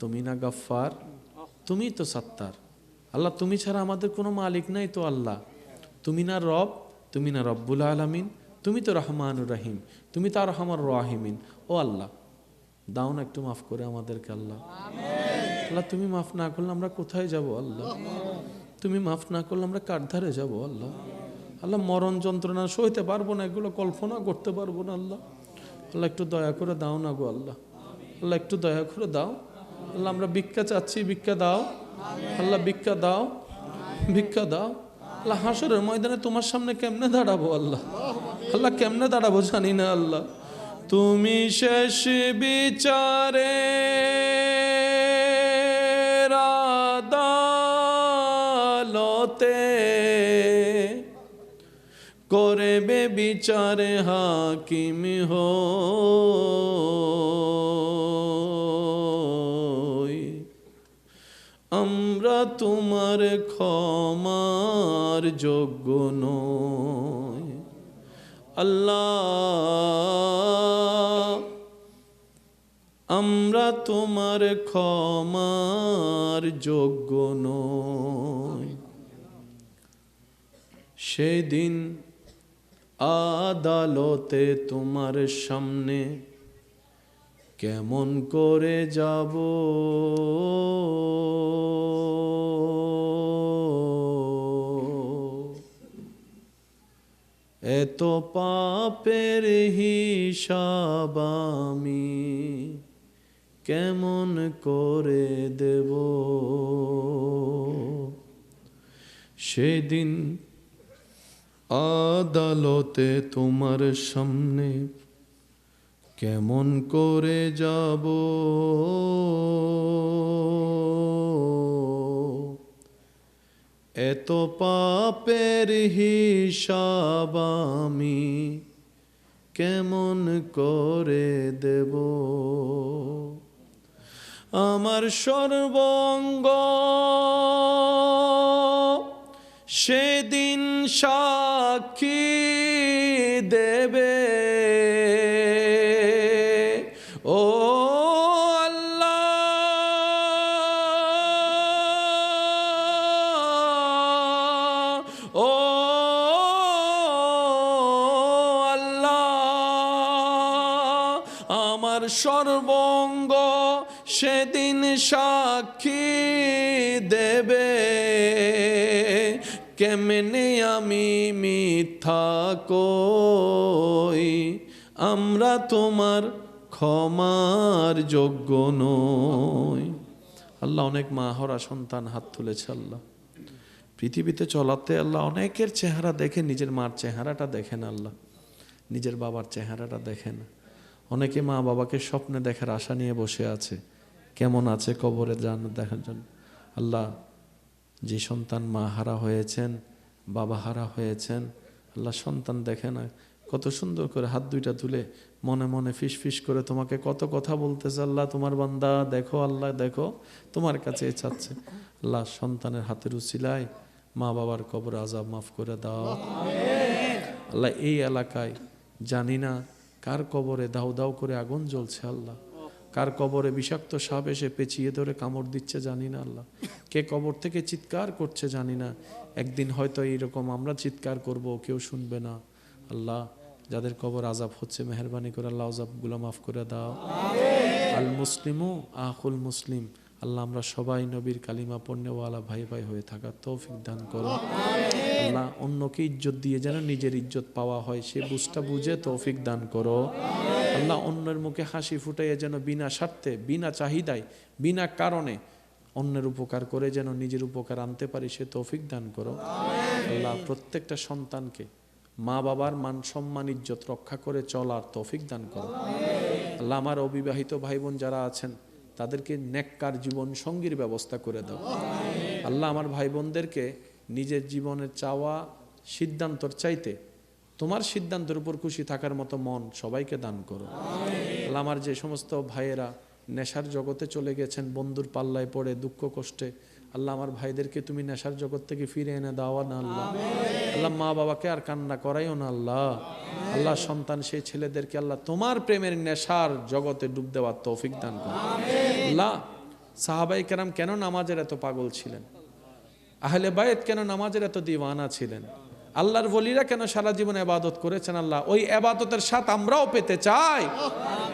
S1: তুমি না গফফার, তুমি তো সত্তার। আল্লাহ তুমি ছাড়া আমাদের কোনো মালিক নাই তো। আল্লাহ তুমি না রব, তুমি না রব্বুল আলামিন, তুমি তো রহমানুর রহিম, তুমি তো আরহামুর রাহিমিন। ও আল্লাহ দাও না একটু মাফ করে আমাদেরকে। আল্লাহ আল্লাহ তুমি মাফ না করলে আমরা কোথায় যাব? আল্লাহ তুমি মাফ না করলে আমরা কার ধারে যাব? আল্লাহ আল্লাহ মরণ যন্ত্রণা সইতে পারবো না, এগুলো কল্পনা করতে পারবো না। আল্লাহ আল্লাহ একটু দয়া করে দাও না গো। আল্লাহ আল্লাহ একটু দয়া করে দাও। আল্লাহ আমরা ভিক্ষা চাচ্ছি, ভিক্ষা দাও। আল্লাহ ভিক্ষা দাও, ভিক্ষা দাও। আল্লাহ হাসরের ময়দানে তোমার সামনে কেমনে দাঁড়াবো? আল্লাহ আল্লাহ কেমনে দাঁড়াবো জানি না। আল্লাহ তুমি শেষ বিচারে রাদা বিচারে হাকিম হই, আমরা তোমার ক্ষমার যোগ্য নই। আল্লাহ, আমরা তোমার ক্ষমার যোগ্য নই। সেদিন আদালতে তোমার সামনে কেমন করে যাব, এত পাপের হিসাব আমি কেমন করে দেব। সেদিন আদালতে তোমার সামনে কেমন করে যাব, এত পাপের হিসাব আমি কেমন করে দেব। আমার সর্বঙ্গ সেদিন সাক্ষী দেবে, ও আল্লাহ, ও আল্লাহ, আমার সর্বঙ্গ সেদিন সাক্ষী দেবে, কেমনে আমি মিথ্যা কই, আমরা তোমার ক্ষমার যোগ্য নই। আল্লাহ, অনেক মা হরা সন্তান হাত তুলেছে। আল্লাহ, পৃথিবীতে চলাতে আল্লাহ অনেকের চেহারা দেখে, নিজের মার চেহারাটা দেখেন, আল্লাহ নিজের বাবার চেহারাটা দেখেন। অনেকে মা বাবাকে স্বপ্নে দেখার আশা নিয়ে বসে আছে, কেমন আছে কবরে যান দেখার জন্য। আল্লাহ, যে সন্তান মা হারা হয়েছেন, বাবা হারা হয়েছেন, আল্লাহ সন্তান দেখে না, কত সুন্দর করে হাত দুইটা তুলে মনে মনে ফিস ফিস করে তোমাকে কত কথা বলতেছে। আল্লাহ, তোমার বান্দা দেখো, আল্লাহ দেখো, তোমার কাছে চাচ্ছে। আল্লাহ, সন্তানের হাতের উসিলায় মা বাবার কবর আযাব মাফ করে দাও। আল্লাহ, এই এলাকায় জানি না কার কবরে দাউ দাউ করে আগুন জ্বলছে, আল্লাহ কার কবরে বিষাক্ত সাপ এসে পেঁচিয়ে ধরে কামড় দিচ্ছে জানি না, আল্লাহ কে কবর থেকে চিৎকার করছে জানি না। একদিন হয়তো এইরকম আমরা চিৎকার করব, কেউ শুনবে না। আল্লাহ, যাদের কবর আযাব হচ্ছে মেহেরবানি করে আল্লাহ আযাবগুলো মাফ করে দাও। আল মুসলিমু আখুল মুসলিম, আল্লাহ আমরা সবাই নবীর কালিমা পণ্যওয়ালা ভাই ভাই হয়ে থাকার তৌফিক দান করো। আল্লাহ, অন্যকে ইজ্জত দিয়ে যেন নিজের ইজ্জত পাওয়া হয় সে বুঝটা বুঝে তৌফিক দান করো। আল্লাহ, অন্যের মুখে হাসি ফুটাইয়া যেন বিনা স্বার্থে, বিনা চাহিদায়, বিনা কারণে অন্যের উপকার করে যেন নিজের উপকার আনতে পারি সে তৌফিক দান করো। আল্লাহ, প্রত্যেকটা সন্তানকে মা বাবার মান সম্মান ইজ্জত রক্ষা করে চলার তৌফিক দান করো। আল্লাহ, আমার অবিবাহিত ভাই বোন যারা আছেন তাদেরকে নেককার জীবন সঙ্গীর ব্যবস্থা করে দাও। আল্লাহ, আমার ভাই বোনদেরকে নিজের জীবনের চাওয়া সিদ্ধান্তর চাইতে তোমার সিদ্ধান্তের উপর খুশি থাকার মতো মন সবাইকে দান করো। আল্লাহ, আমার যে সমস্ত ভাইয়েরা নেশার জগতে চলে গেছেন, বন্ধুর পাল্লায় পড়ে দুঃখ কষ্টে, আল্লাহ আমার ভাইদেরকে তুমি নেশার জগৎ থেকে ফিরে এনে দাও না আল্লাহ। আল্লাহ, মা বাবাকে আর কান্না করাইও না আল্লাহ। আল্লাহ, সন্তান সেই ছেলেদেরকে আল্লাহ তোমার প্রেমের নেশার জগতে ডুব দেওয়ার তৌফিক দান করো। আল্লাহ, সাহাবায়ে কেরাম কেন নামাজের এত পাগল ছিলেন, আহলে বায়েত কেন নামাজের এত দিওয়ানা ছিলেন, আল্লাহর ওলিরা কেন সারা জীবন ইবাদত করেছেন, আল্লাহ ওই ইবাদতের স্বাদ আমরাও পেতে চাই।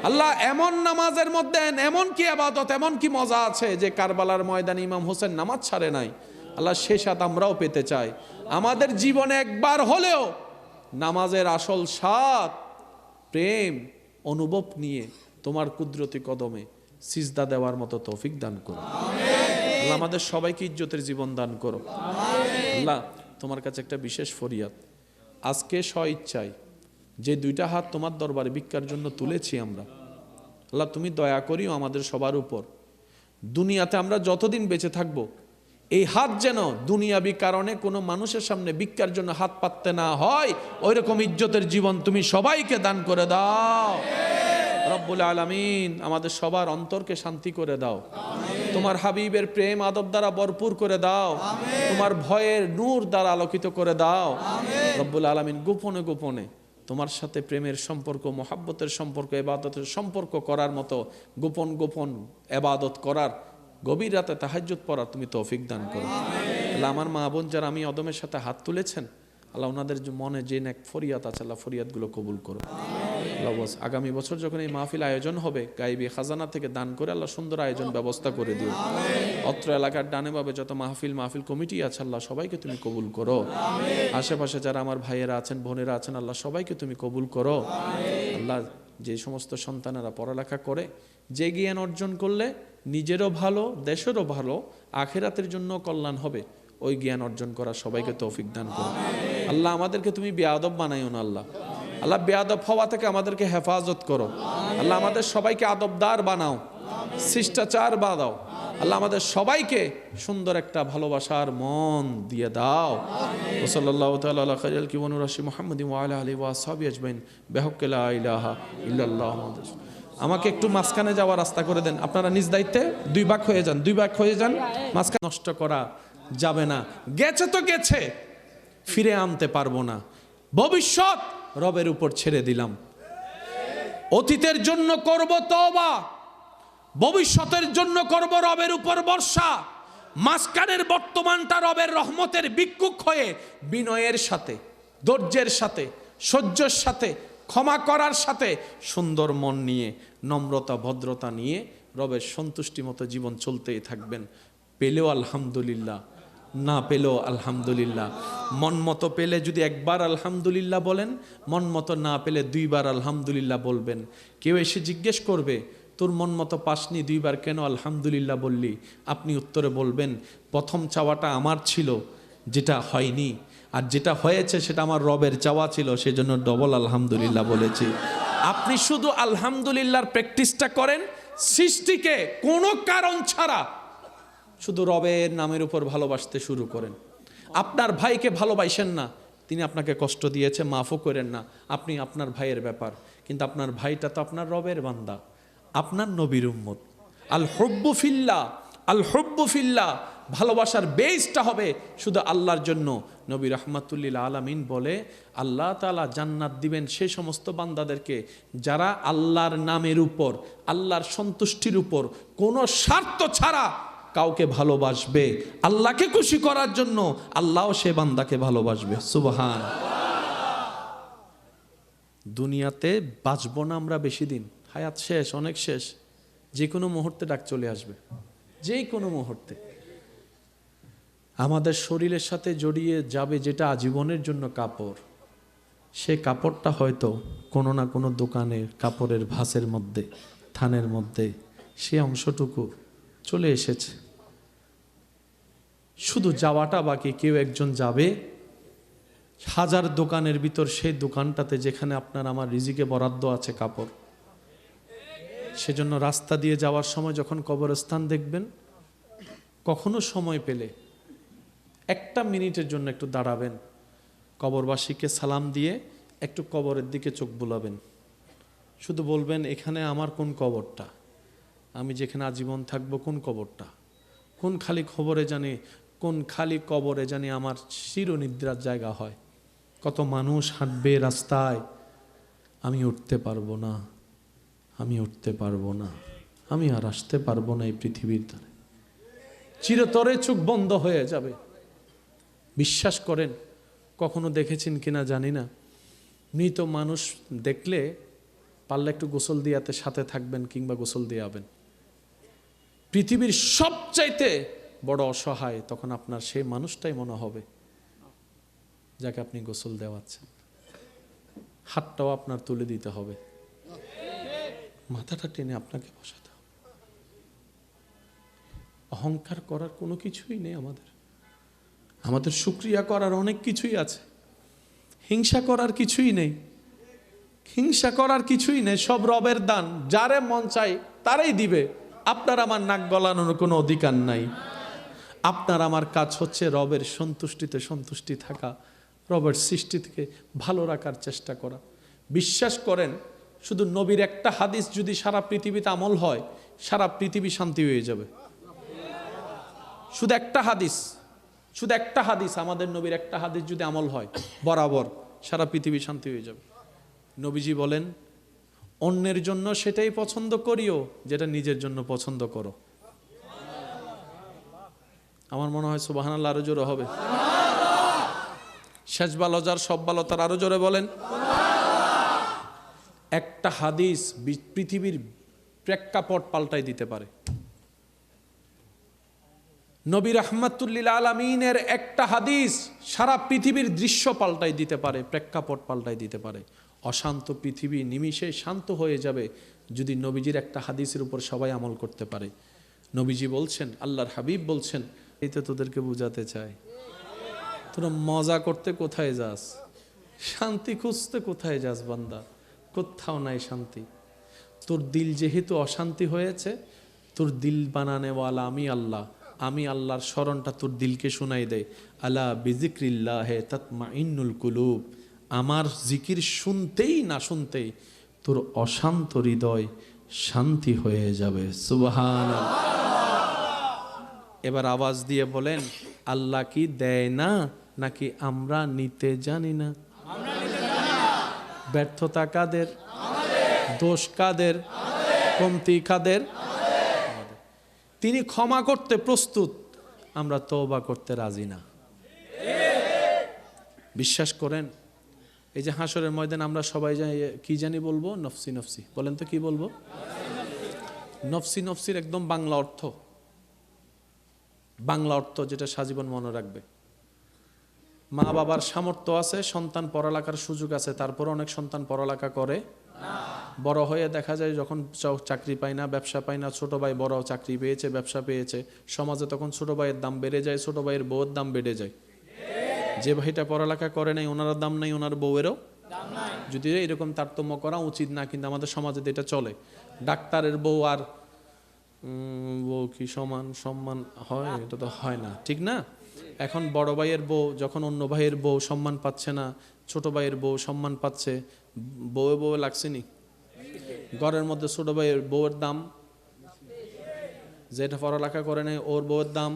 S1: আল্লাহ, এমন নামাজের মধ্যে এমন কি ইবাদত, এমন কি মজা আছে যে কারবালার ময়দানে ইমাম হোসেন নামাজ ছাড়ে নাই। আল্লাহ, সে স্বাদ আমরাও পেতে চাই। আমাদের জীবনে একবার হলেও নামাজের আসল স্বাদ, প্রেম, অনুভব নিয়ে তোমার কুদরতি কদমে সিজদা দেওয়ার মতো তৌফিক দান করো। আল্লাহ, আমাদের সবাইকে ইজ্জতের জীবন দান করো। আল্লাহ, তোমার কাছে একটা বিশেষ ফরিয়াদ, আজকে স্ব ইচ্ছায় যে দুইটা হাত তোমার দরবারে ভিক্ষার জন্য তুলেছি আমরা, আল্লাহ তুমি দয়া করিও আমাদের সবার উপর। দুনিয়াতে আমরা যতদিন বেঁচে থাকবো এই হাত যেন দুনিয়াবি কারণে কোনো মানুষের সামনে ভিক্ষার জন্য হাত পাততে না হয়, ওই রকম ইজ্জতের জীবন তুমি সবাইকে দান করে দাও। রব্বুল আলামিন আমাদের সবার অন্তরকে শান্তি করে দাও। তোমার হাবিবের প্রেম আদব দ্বারা ভরপুর করে দাও। তোমার ভয়ের নূর দ্বারা আলোকিত করে দাও। রব্বুল আলামিন গোপনে গোপনে তোমার সাথে প্রেমের সম্পর্ক, মহাব্বতের সম্পর্ক, ইবাদতের সম্পর্ক করার মতো গোপন গোপন ইবাদত করার, গভীর রাতে তাহাজ্জুদ পড়ার তুমি তৌফিক দান করো। আল্লাহ আমার মা বোন যারা আমি অদমের সাথে হাত তুলেছেন, আল্লাহ ওনাদের মনে যে নেক ফরিয়াদ আছে, আল্লাহ ফরিয়াদগুলো কবুল করো। আগামী বছর যখন এই মাহফিল আয়োজন হবে, গাইবি খাজানা থেকে দান করে আল্লাহ সুন্দর আয়োজন ব্যবস্থা করে দিও। অত্র এলাকার ডানে বামে যত মাহফিল কমিটি আছে, আল্লাহ সবাইকে তুমি কবুল করো। আশেপাশে যারা আমার ভাইয়েরা আছেন, বোনেরা আছেন, আল্লাহ সবাইকে তুমি কবুল করো। আল্লাহ যে সমস্ত সন্তানেরা পড়ালেখা করে, যে জ্ঞান অর্জন করলে নিজেরও ভালো, দেশেরও ভালো, আখিরাতের জন্য কল্যাণ হবে, ওই জ্ঞান অর্জন করা সবাইকে তৌফিক দান করো। আল্লাহ আমাদেরকে তুমি বেয়াদব বানাইও না। আল্লাহ বেয়াদব হওয়া থেকে আমাদেরকে হেফাজত করো। আল্লাহ আমাদের সবাইকে আদবদার বানাও, শিষ্টাচার বানাও। আল্লাহ আমাদের সবাইকে সুন্দর একটা ভালোবাসার মন দিয়ে দাও। সাল্লাল্লাহু তাআলা আলা খাইরিল কিওয়ানুর রাশি মুহাম্মাদিন ওয়া আলা আলিহি ওয়া আসহাবিহি আজমাইন বিহাক্কি লা ইলাহা ইল্লাল্লাহ। আমাকে একটু মাঝখানে যাওয়ার রাস্তা করে দেন। আপনারা নিজ দায়িত্বে দুই ভাগ হয়ে যান, মাঝখানে নষ্ট করা যাবে না। গেছে তো গেছে, ফিরে আনতে পারবো না। ভবিষ্যৎ রবের উপর ছেড়ে দিলাম। অতীতের জন্য করব তওবা, ভবিষ্যতের জন্য করব রবের উপর ভরসা। মাঝখানের বর্তমানটা রবের রহমতের ভিক্ষুক হয়ে বিনয়ের সাথে, ধৈর্যের সাথে, সহ্যের সাথে, ক্ষমা করার সাথে, সুন্দর মন নিয়ে, নম্রতা ভদ্রতা নিয়ে রবের সন্তুষ্টি মতো জীবন চলতেই থাকবেন। পেলেও আলহামদুলিল্লাহ, না পেলেও আলহামদুলিল্লাহ। মন মতো পেলে যদি একবার আলহামদুলিল্লাহ বলেন, মন মতো না পেলে দুইবার আলহামদুলিল্লাহ বলবেন। কেউ এসে জিজ্ঞেস করবে, তোর মন মতো পাসনি, দুইবার কেন আলহামদুলিল্লাহ বললি? আপনি উত্তরে বলবেন, প্রথম চাওয়াটা আমার ছিল, যেটা হয়নি, আর যেটা হয়েছে সেটা আমার রবের চাওয়া ছিল, সেজন্য ডবল আলহামদুলিল্লাহ বলেছি। আপনি শুধু আলহামদুলিল্লাহর প্র্যাকটিসটা করেন, সৃষ্টিকে কোনো কারণ ছাড়া শুধু রবের নামের উপর ভালোবাসতে শুরু করেন। আপনার ভাইকে ভালোবাসেন না, তিনি আপনাকে কষ্ট দিয়েছে, মাফও করেন না, আপনি আপনার ভাইয়ের ব্যাপার, কিন্তু আপনার ভাইটা তো আপনার রবের বান্দা, আপনার নবীর উম্মত। আল হুব্বু ফিল্লাহ, আল হুব্বু ফিল্লাহ, ভালোবাসার বেসটা হবে শুধু আল্লাহর জন্য। নবী রাহমাতুল্লিল আলামিন বলে, আল্লাহ তাআলা জান্নাত দিবেন সেই সমস্ত বান্দাদেরকে যারা আল্লাহর নামের উপর, আল্লাহর সন্তুষ্টির উপর কোনো স্বার্থ ছাড়া কাউকে ভালোবাসবে, আল্লাহকে খুশি করার জন্য, আল্লাহও সে বান্দাকে ভালোবাসবে। সুবহান। দুনিয়াতে বাঁচবো না আমরা বেশি দিন, হায়াত শেষ, অনেক শেষ, যে কোনো মুহূর্তে ডাক চলে আসবে, যে কোনো মুহূর্তে। আমাদের শরীরের সাথে জড়িয়ে যাবে যেটা আজীবনের জন্য কাপড়, সে কাপড়টা হয়তো কোনো না কোনো দোকানে কাপড়ের ভাঁজের মধ্যে, থানের মধ্যে সে অংশটুকু চলে এসেছে, শুধু যাওয়াটা বাকি। কেউ একজন যাবে হাজার দোকানের ভিতর, সেই দোকানটাতে যেখানে আপনার আমার রিজিকে বরাদ্দ আছে কাপড়। সেজন্য রাস্তা দিয়ে যাওয়ার সময় যখন কবরস্থান দেখবেন, কখনো সময় পেলে একটা মিনিটের জন্য একটু দাঁড়াবেন, কবরবাসীকে সালাম দিয়ে একটু কবরের দিকে চোখ বুলাবেন, শুধু বলবেন, এখানে আমার কোন কবরটা, আমি যেখানে আজীবন থাকবো কোন কবরটা, কোন খালি খবরে জানি, কোন খালি কবরে জানি আমার চিরনিদ্রার জায়গা হয়। কত মানুষ হাঁটবে রাস্তায়, আমি উঠতে পারবো না, আমি উঠতে পারবো না, আমি আর আসতে পারবো না এই পৃথিবীর ধারে, চিরতরে চোখ বন্ধ হয়ে যাবে। বিশ্বাস করেন, কখনো দেখেছেন কিনা জানি না, মৃত মানুষ দেখলে পারলে একটু গোসল দিয়াতে সাথে থাকবেন কিংবা গোসল দিয়াবেন। পৃথিবীর সবচাইতে বড় অসহায় তখন আপনার সেই মানুষটাই মনে হবে যাকে আপনি গোসল দেওয়াচ্ছেন। হাতটাও আপনার তুলে দিতে হবে, মাথাটা টেনে আপনাকে বসাতে হবে। অহংকার করার কোনো কিছুই নেই আমাদের শুকরিয়া করার অনেক কিছুই আছে, হিংসা করার কিছুই নেই, হিংসা করার কিছুই নেই। সব রবের দান, যারে মন চাই তারাই দিবে, আপনার আমার নাক গলানোর কোনো অধিকার নাই। আপনার আমার কাজ হচ্ছে রবের সন্তুষ্টিতে সন্তুষ্টি থাকা, রবের সৃষ্টি থেকে ভালো রাখার চেষ্টা করা। বিশ্বাস করেন, শুধু নবীর একটা হাদিস যদি সারা পৃথিবীতে আমল হয়, সারা পৃথিবী শান্তি হয়ে যাবে। শুধু একটা হাদিস, আমাদের নবীর একটা হাদিস যদি আমল হয় বরাবর, সারা পৃথিবী শান্তি হয়ে যাবে। নবীজি বলেন, অন্যের জন্য সেটাই পছন্দ করিও যেটা নিজের জন্য পছন্দ করো। আমার মনে হয় সুবহানাল্লাহ আরো জোরে হবে। শেষ ভালো যার সব ভালো তার, আরো জোরে বলেন। একটা হাদিস পৃথিবীর প্রেক্ষাপট পাল্টাই দিতে পারে। নবী রাহমাতুল লিল আলামিনের একটা হাদিস সারা পৃথিবীর দৃশ্য পাল্টাই দিতে পারে, প্রেক্ষাপট পাল্টাই দিতে পারে। অশান্ত পৃথিবী নিমিষে শান্ত হয়ে যাবে যদি নবীজির একটা হাদিসের উপর সবাই আমল করতে পারে। নবীজি বলছেন, আল্লাহর হাবিব বলছেন, এই তো তোদেরকে বুঝাতে চাই, তোরা মজা করতে কোথায় যাস, শান্তি খুঁজতে কোথায় যাস বান্দা? কোথাও নাই শান্তি। তোর দিল যেহেতু অশান্তি হয়েছে, তোর দিল বানানেওয়ালা আমি আল্লাহর স্মরণটা তোর দিলকে শোনাই দেয়। আলা বিজিক্রিল্লাহে তাতমাইন্নুল কুলুব। আমার জিকির শুনতেই না শুনতেই তোর অশান্ত হৃদয় শান্তি হয়ে যাবে। সুবহানাল্লাহ। এবার আওয়াজ দিয়ে বলেন, আল্লাহ কি দেয় না নাকি আমরা নিতে জানি না? ব্যর্থতা কাদের? দোষ কাদের? কমতি কাদের? তিনি ক্ষমা করতে প্রস্তুত, আমরা তওবা করতে রাজি না। বিশ্বাস করেন, এই যে হাসরের ময়দান আমরা সবাই কি জানি বলবো, নফসি নফসি। বলেন তো কি বলবো? নফসি নফসির একদম বাংলা অর্থ যেটা সাজীবন মনে রাখবে। মা বাবার সামর্থ্য আছে, সন্তান পড়ালেখার সুযোগ আছে, তারপর অনেক সন্তান পড়ালেখা করে না। বড় হয়ে দেখা যায় যখন চাকরি পায় না, ব্যবসা পায় না, ছোট ভাই বড় চাকরি পেয়েছে, ব্যবসা পেয়েছে, সমাজে তখন ছোট ভাইয়ের দাম বেড়ে যায়, ছোট ভাইয়ের বউয়ের দাম বেড়ে যায়। যে ভাইটা পড়ালেখা করে নাই ওনার দাম নাই, ওনার বউয়েরও দাম নাই। যদিও এরকম তারতম্য করা উচিত না, কিন্তু আমাদের সমাজে এটা চলে। ডাক্তারের বউ আর বউ কি সম্মান হয়? এটা তো হয় না, ঠিক না? এখন বড় ভাইয়ের বউ যখন অন্য ভাইয়ের বউ সম্মান পাচ্ছে না, ছোট ভাইয়ের বউ সম্মান পাচ্ছে, বউয়ে লাগছে নি? ঘরের মধ্যে ছোট ভাইয়ের বউয়ের দাম, যেটা পড়ালেখা করে নাই ওর বউয়ের দাম,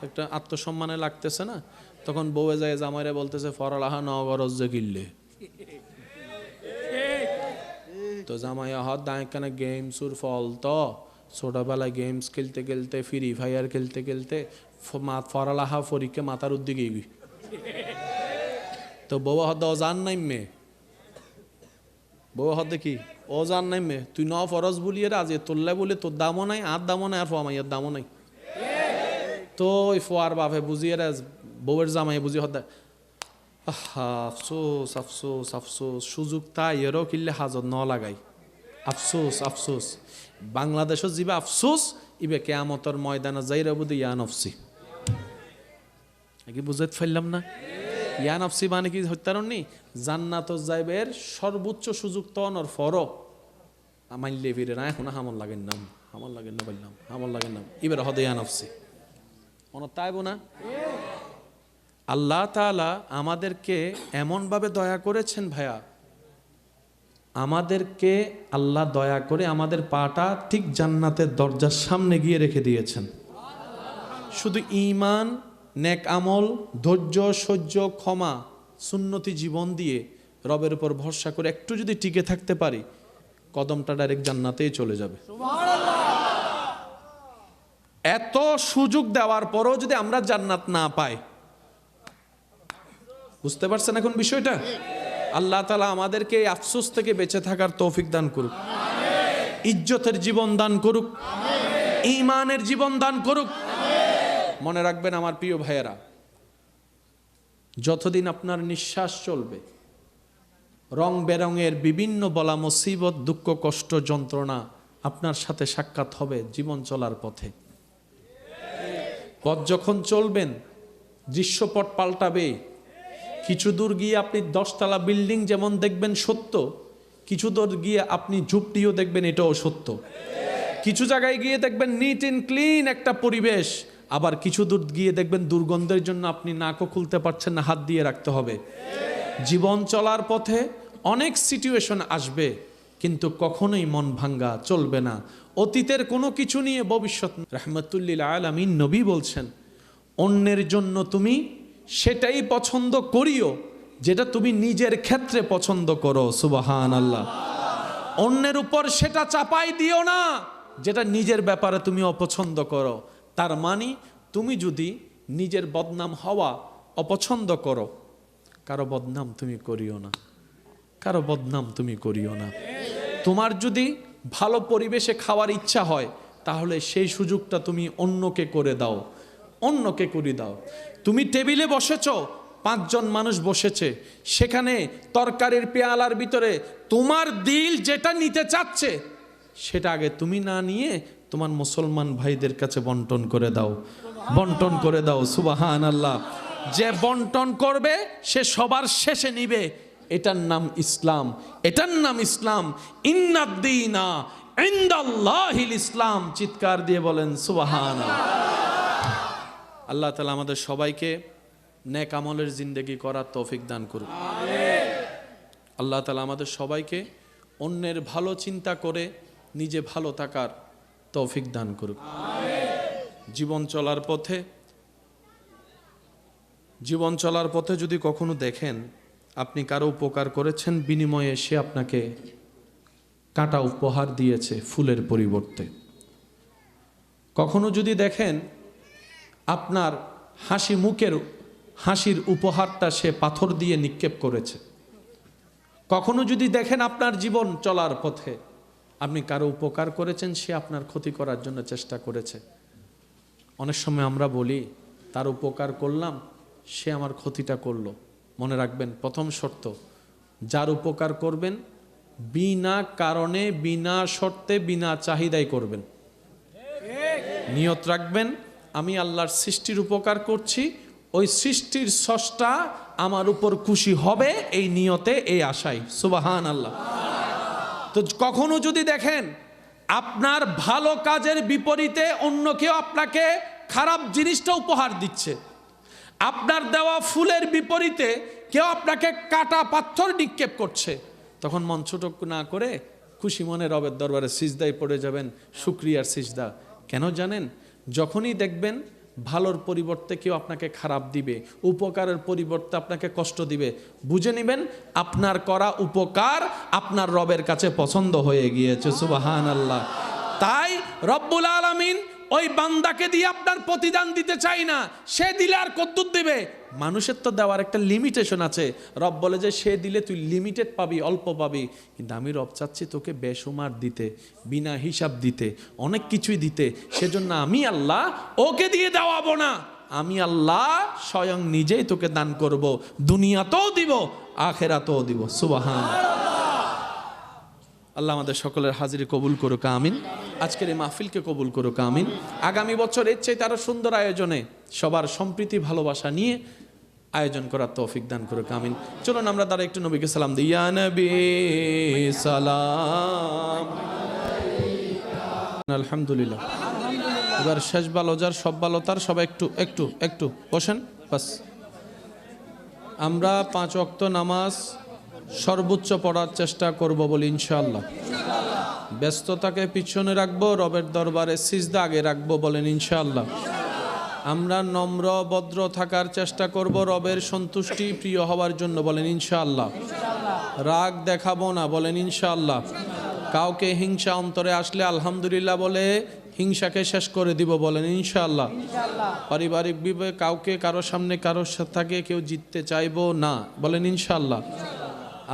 S1: একটা আত্মসম্মানে লাগতেছে না? তখন বউয়ে যায় জামাইরে বলতেছে, পড়ালেখা নগরজ যে কিনলে তো জামাই হদ দাঁড়ানে গেমস ওর ফল। তো ছোটবেলায় গেমস খেলতে খেলতে, ফ্রি ফায়ার খেলতে খেলতে পড়ালেখা পরীক্ষা মাথার উদ্দিকে গেবি। তো বউ হদ অজান নাই মে, বউ হদে কি অজান নাই মে, তুই ন ফরজ বলিয়ে রাজে তোল্লাই বলে তোর দামও নাই, আর দামও নাই, আর ফমাইয়ের দামও নাই। তো ওই ফোয়ার বাপে বুঝিয়ে রাজ বউয়ের জামাই বুঝি হদ আফসোস আফসোস আফসোস, সুযোগ তাই এরও কিনলে হাজত ন লাগাই। আফসোস আফসোস, বাংলাদেশও যাবে আফসোস, ইবে কেয়ামতের ময়দানে যাইরা বুঝি ইয়া নফসি। কি বুঝাইতে ফেললাম না? ইয়া নফসি মানে কি হত্যারণনি? জান্নাত যাইবের সর্বোচ্চ সুযোগ তো অনর ফর মাইলে ফিরে না, এখন হামল লাগেন নাম, হামল লাগেন না বললাম, হামল লাগেন নাম, এবার হদে ইয়া নফসি অনর তাইব না। আল্লাহ তাআলা আমাদেরকে এমনভাবে দয়া করেছেন ভাইয়া, আমাদেরকে আল্লাহ দয়া করে আমাদের পাটা ঠিক জান্নাতের দরজার সামনে গিয়ে রেখে দিয়েছেন। শুধু ঈমান, নেক আমল, ধৈর্য, সহ্য, ক্ষমা, সুন্নতি জীবন দিয়ে রবের উপর ভরসা করে একটু যদি টিকে থাকতে পারি, কদমটা ডাইরেক্ট জান্নাতেই চলে যাবে। এত সুযোগ দেওয়ার পরও যদি আমরা জান্নাত না পাই, বুঝতে পারছেন এখন বিষয়টা? আল্লাহ তাআলা আমাদেরকে এই আফসোস থেকে বেঁচে থাকার তৌফিক দান করুক, ইজ্জতের জীবন দান করুক, ঈমানের জীবন দান করুক। মনে রাখবেন আমার প্রিয় ভাইয়েরা, যতদিন আপনার নিঃশ্বাস চলবে, রং বেরঙের বিভিন্ন বলা মুসিবত, দুঃখ, কষ্ট, যন্ত্রণা আপনার সাথে সাক্ষাৎ হবে জীবন চলার পথে। পথ যখন চলবেন, দৃশ্যপট পাল্টাবে। কিছু দূর গিয়ে আপনি 10 তলা বিল্ডিং যেমন দেখবেন সত্য, কিছু দূর গিয়ে আপনি ঝুপড়িও দেখবেন, এটাও সত্য। কিছু জায়গায় গিয়ে দেখবেন নিট এন্ড ক্লিন একটা পরিবেশ, আবার কিছু দূর গিয়ে দেখবেন দুর্গন্ধের জন্য আপনি নাকও খুলতে পারছেন না, হাত দিয়ে রাখতে হবে। জীবন চলার পথে অনেক সিচুয়েশন আসবে, কিন্তু কখনোই মন ভাঙ্গা চলবে না। অতীতের কোনো কিছু নিয়ে ভবিষ্যৎ, রাহমাতুল্লিল আলামিন নবী বলছেন, অন্যের জন্য তুমি সেটাই পছন্দ করিও যেটা তুমি নিজের ক্ষেত্রে পছন্দ করো। সুবহানাল্লাহ। অন্যের উপর সেটা চাপাই দিও না যেটা নিজের ব্যাপারে তুমি অপছন্দ করো। তার মানে তুমি যদি নিজের বদনাম হওয়া অপছন্দ করো, কারো বদনাম তুমি করিও না, কারো বদনাম তুমি করিও না। তোমার যদি ভালো পরিবেশে খাওয়ার ইচ্ছা হয়, তাহলে সেই সুযোগটা তুমি অন্যকে করে দাও, অন্যকে করে দাও। তুমি টেবিলে বসেছো, 5 জন মানুষ বসেছে, সেখানে তরকারির পেয়ালার ভিতরে তোমার দিল যেটা নিতে চাচ্ছে সেটা আগে তুমি না নিয়ে তোমার মুসলমান ভাইদের কাছে বন্টন করে দাও, বন্টন করে দাও। সুবহানাল্লাহ। যে বন্টন করবে সে সবার শেষে নিবে, এটার নাম ইসলাম, এটার নাম ইসলাম। ইন্নাদ-দীনা ইনদাল্লাহিল ইসলাম। চিৎকার দিয়ে বলেন সুবহানাল্লাহ। আল্লাহ তাআলা আমাদের সবাইকে নেক আমলের জিন্দেগি করার তৌফিক দান করুন। আল্লাহ তাআলা আমাদের সবাইকে অন্যের ভালো চিন্তা করে নিজে ভালো থাকার তৌফিক দান করুন। জীবন চলার পথে যদি কখনো দেখেন আপনি কারো উপকার করেছেন, বিনিময়ে সে আপনাকে কাঁটা উপহার দিয়েছে ফুলের পরিবর্তে। কখনো যদি দেখেন আপনার হাসির উপহারটা সে পাথর দিয়ে নিক্ষেপ করেছে। কখনো যদি দেখেন আপনার জীবন চলার পথে আপনি কারো উপকার করেছেন, সে আপনার ক্ষতি করার জন্য চেষ্টা করেছে। অনেক সময় আমরা বলি তার উপকার করলাম, সে আমার ক্ষতিটা করলো। মনে রাখবেন, প্রথম শর্ত, যার উপকার করবেন বিনা কারণে, বিনা শর্তে, বিনা চাহিদায় করবেন। নিয়ত রাখবেন আমি আল্লাহর সৃষ্টির উপকার করছি, ওই সৃষ্টির স্রষ্টা আমার উপর খুশি হবে, এই নিয়তে, এই আশায়। সুবহানাল্লাহ। তো কখনো যদি দেখেন আপনার ভালো কাজের বিপরীতে অন্য কেউ আপনাকে খারাপ জিনিসটা উপহার দিচ্ছে, আপনার দেওয়া ফুলের বিপরীতে কেউ আপনাকে কাটা পাথর নিক্ষেপ করছে, তখন মন ছোট না করে খুশি মনে রবের দরবারে সিজদায় পড়ে যাবেন, শুকরিয়ার সিজদা। কেন জানেন? যখনই দেখবেন ভালোর পরিবর্তে কেউ আপনাকে খারাপ দিবে, উপকারের পরিবর্তে আপনাকে কষ্ট দিবে, বুঝে নেবেন আপনার করা উপকার আপনার রবের কাছে পছন্দ হয়ে গিয়েছে। সুবহানাল্লাহ। তাই রব্বুল আলামিন ওই বান্দাকে দিয়ে আপনার প্রতিদান দিতে চাই না, সে দিলে আর কদ্দুর দিবে। মানুষের তো দেওয়ার একটা লিমিটেশন আছে। রব বলে যে সে দিলে তুই লিমিটেড পাবি, অল্প পাবি, কিন্তু আমি রব চাচ্ছি তোকে বেসুমার দিতে, বিনা হিসাব দিতে, অনেক কিছুই দিতে। সেজন্য আমি আল্লাহ ওকে দিয়ে দেওয়াবো না, আমি আল্লাহ স্বয়ং নিজেই তোকে দান করব, দুনিয়াতেও দিব, আখেরাতেও দিব। সুবহানাল্লাহ। আল্লাহ আমাদের সকলের হাজিরি কবুল করুক, আমিন। আজকের এই মাহফিলকে কবুল করুক, আমিন। আগামী বছর এর চাইতে আরো সুন্দর আয়োজনে সবার সম্প্রীতি ভালোবাসা নিয়ে আয়োজন করার তৌফিক দান করুক, আমিন। চলুন আমরা তারা একটু নবীকে সালাম দিই। ইয়া নবী সালাম। আলহামদুলিল্লাহ। এবার শেষ ভালো যার, সব ভালো তার, সবাই একটু একটু একটু বসেন বাস। আমরা 5 ওয়াক্ত নামাজ সর্বোচ্চ পড়ার চেষ্টা করব বলি ইনশাআল্লাহ। ব্যস্ততাকে পিছনে রাখবো, রবের দরবারে সিজদা আগে রাখবো বলেন ইনশাআল্লাহ। আমরা নম্র ভদ্র থাকার চেষ্টা করব, রবের সন্তুষ্টি প্রিয় হওয়ার জন্য বলেন ইনশাআল্লাহ। রাগ দেখাবো না বলেন ইনশাআল্লাহ। কাউকে হিংসা অন্তরে আসলে আলহামদুলিল্লাহ বলে হিংসাকে শেষ করে দিব বলেন ইনশাআল্লাহ। পারিবারিক বিবাহে কাউকে কারোর সামনে কারোর সাথে কেউ জিততে চাইবো না বলেন ইনশাআল্লাহ।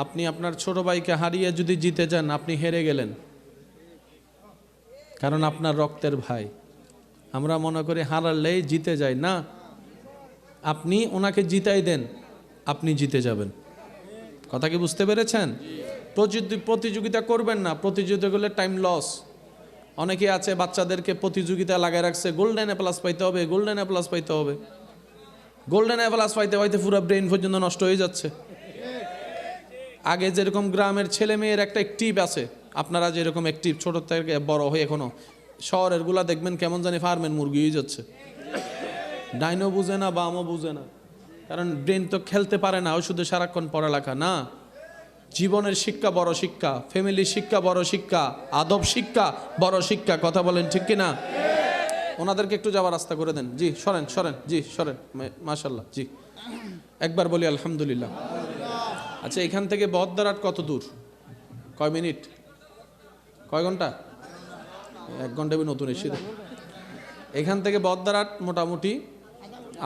S1: আপনি আপনার ছোট ভাইকে হারিয়ে যদি জিতে যান, আপনি হেরে গেলেন, কারণ আপনার রক্তের ভাই। আমরা মনে করি হারালেই জিতে যাই না, আপনি ওনাকে জিতাই দেন, আপনি জিতে যাবেন। কথা কি বুঝতে পেরেছেন? প্রতিযোগিতা করবেন না, প্রতিযোগিতা করলে টাইম লস। অনেকে আছে বাচ্চাদেরকে প্রতিযোগিতা লাগায় রাখছে, গোল্ডেন এ প্লাস পাইতে হবে, গোল্ডেন এ প্লাস পাইতে হবে। গোল্ডেন এ প্লাস পাইতে পাইতে পুরো ব্রেন পর্যন্ত নষ্ট হয়ে যাচ্ছে। আগে যেরকম গ্রামের ছেলে মেয়ের একটা অ্যাক্টিভ আছে, আপনারা যেরকম অ্যাক্টিভ ছোট থেকে বড় হয়ে এখনো, শহরের গুলা দেখবেন কেমন জানি ফার্মের মুরগি হয়ে যাচ্ছে। ডাইনও বুঝে না, বামও বুঝে না, কারণ ব্রেন তো খেলতে পারে না, শুধু সারাক্ষণ পড়ালেখা না। জীবনের শিক্ষা বড় শিক্ষা, ফ্যামিলির শিক্ষা বড় শিক্ষা, আদব শিক্ষা বড় শিক্ষা। কথা বলেন ঠিক কিনা? ওনাদেরকে একটু যাওয়ার রাস্তা করে দেন। জি সরেন সরেন, জি সরেন, মাশাল্লাহ। জি একবার বলি আলহামদুলিল্লাহ। আচ্ছা, এখান থেকে বহদ্দারহাট কত দূর? কয় মিনিট, কয় ঘন্টা? 1 ঘন্টা নতুন এসে। এখান থেকে বহদ্দারহাট মোটামুটি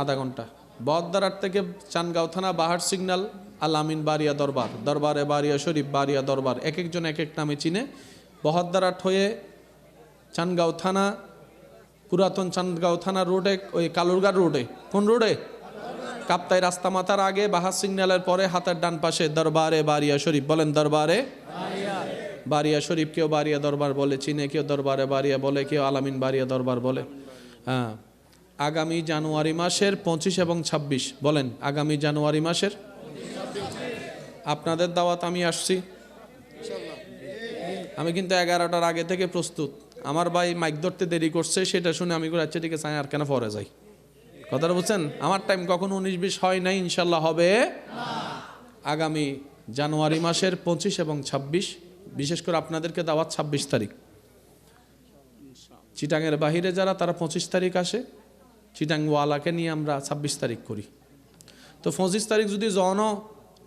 S1: আধা ঘন্টা। বহদ্দারহাট থেকে চানগাঁও থানা, বাহার সিগন্যাল, আল আমিন বারিয়া দরবার, দরবারে বারিয়া শরীফ, বারিয়া দরবার, এক একজন এক এক নামে চিনে। বহদ্দারহাট হয়ে চানগাঁও থানা, পুরাতন চানগাঁও থানা রোডে, ওই কালুরঘাট রোডে, কোন রোডে? কাপ্তাই রাস্তা মাথার আগে বাহার সিগন্যালের পরে হাতের ডান পাশে দরবারে বারিয়া শরীফ। বলেন দরবারে বারিয়া শরীফ। কেউ বারিয়া দরবার বলে চিনে, কেউ দরবারে বারিয়া বলে, কেউ আলামিন বারিয়া দরবার বলে। হ্যাঁ, আগামী জানুয়ারি মাসের 25 এবং 26, বলেন আগামী জানুয়ারি মাসের আপনাদের দাওয়াত আমি আসছি। আমি কিন্তু 11টার আগে থেকে প্রস্তুত। আমার ভাই মাইক ধরতে দেরি করছে, সেটা শুনে আমি করে আচ্ছা ঠিক আছে আর কেন পরে যাই। কথাটা বুঝছেন? আমার টাইম কখনো 19-20 হয় নাই, ইনশাল্লাহ হবে আগামী জানুয়ারি মাসের 25 এবং 26। বিশেষ করে আপনাদেরকে দাওয়াত 26 তারিখ। চিটাংয়ের বাহিরে যারা, তারা 25 তারিখ আসে। চিটাংওয়ালাকে নিয়ে আমরা 26 তারিখ করি। তো 25 তারিখ যদি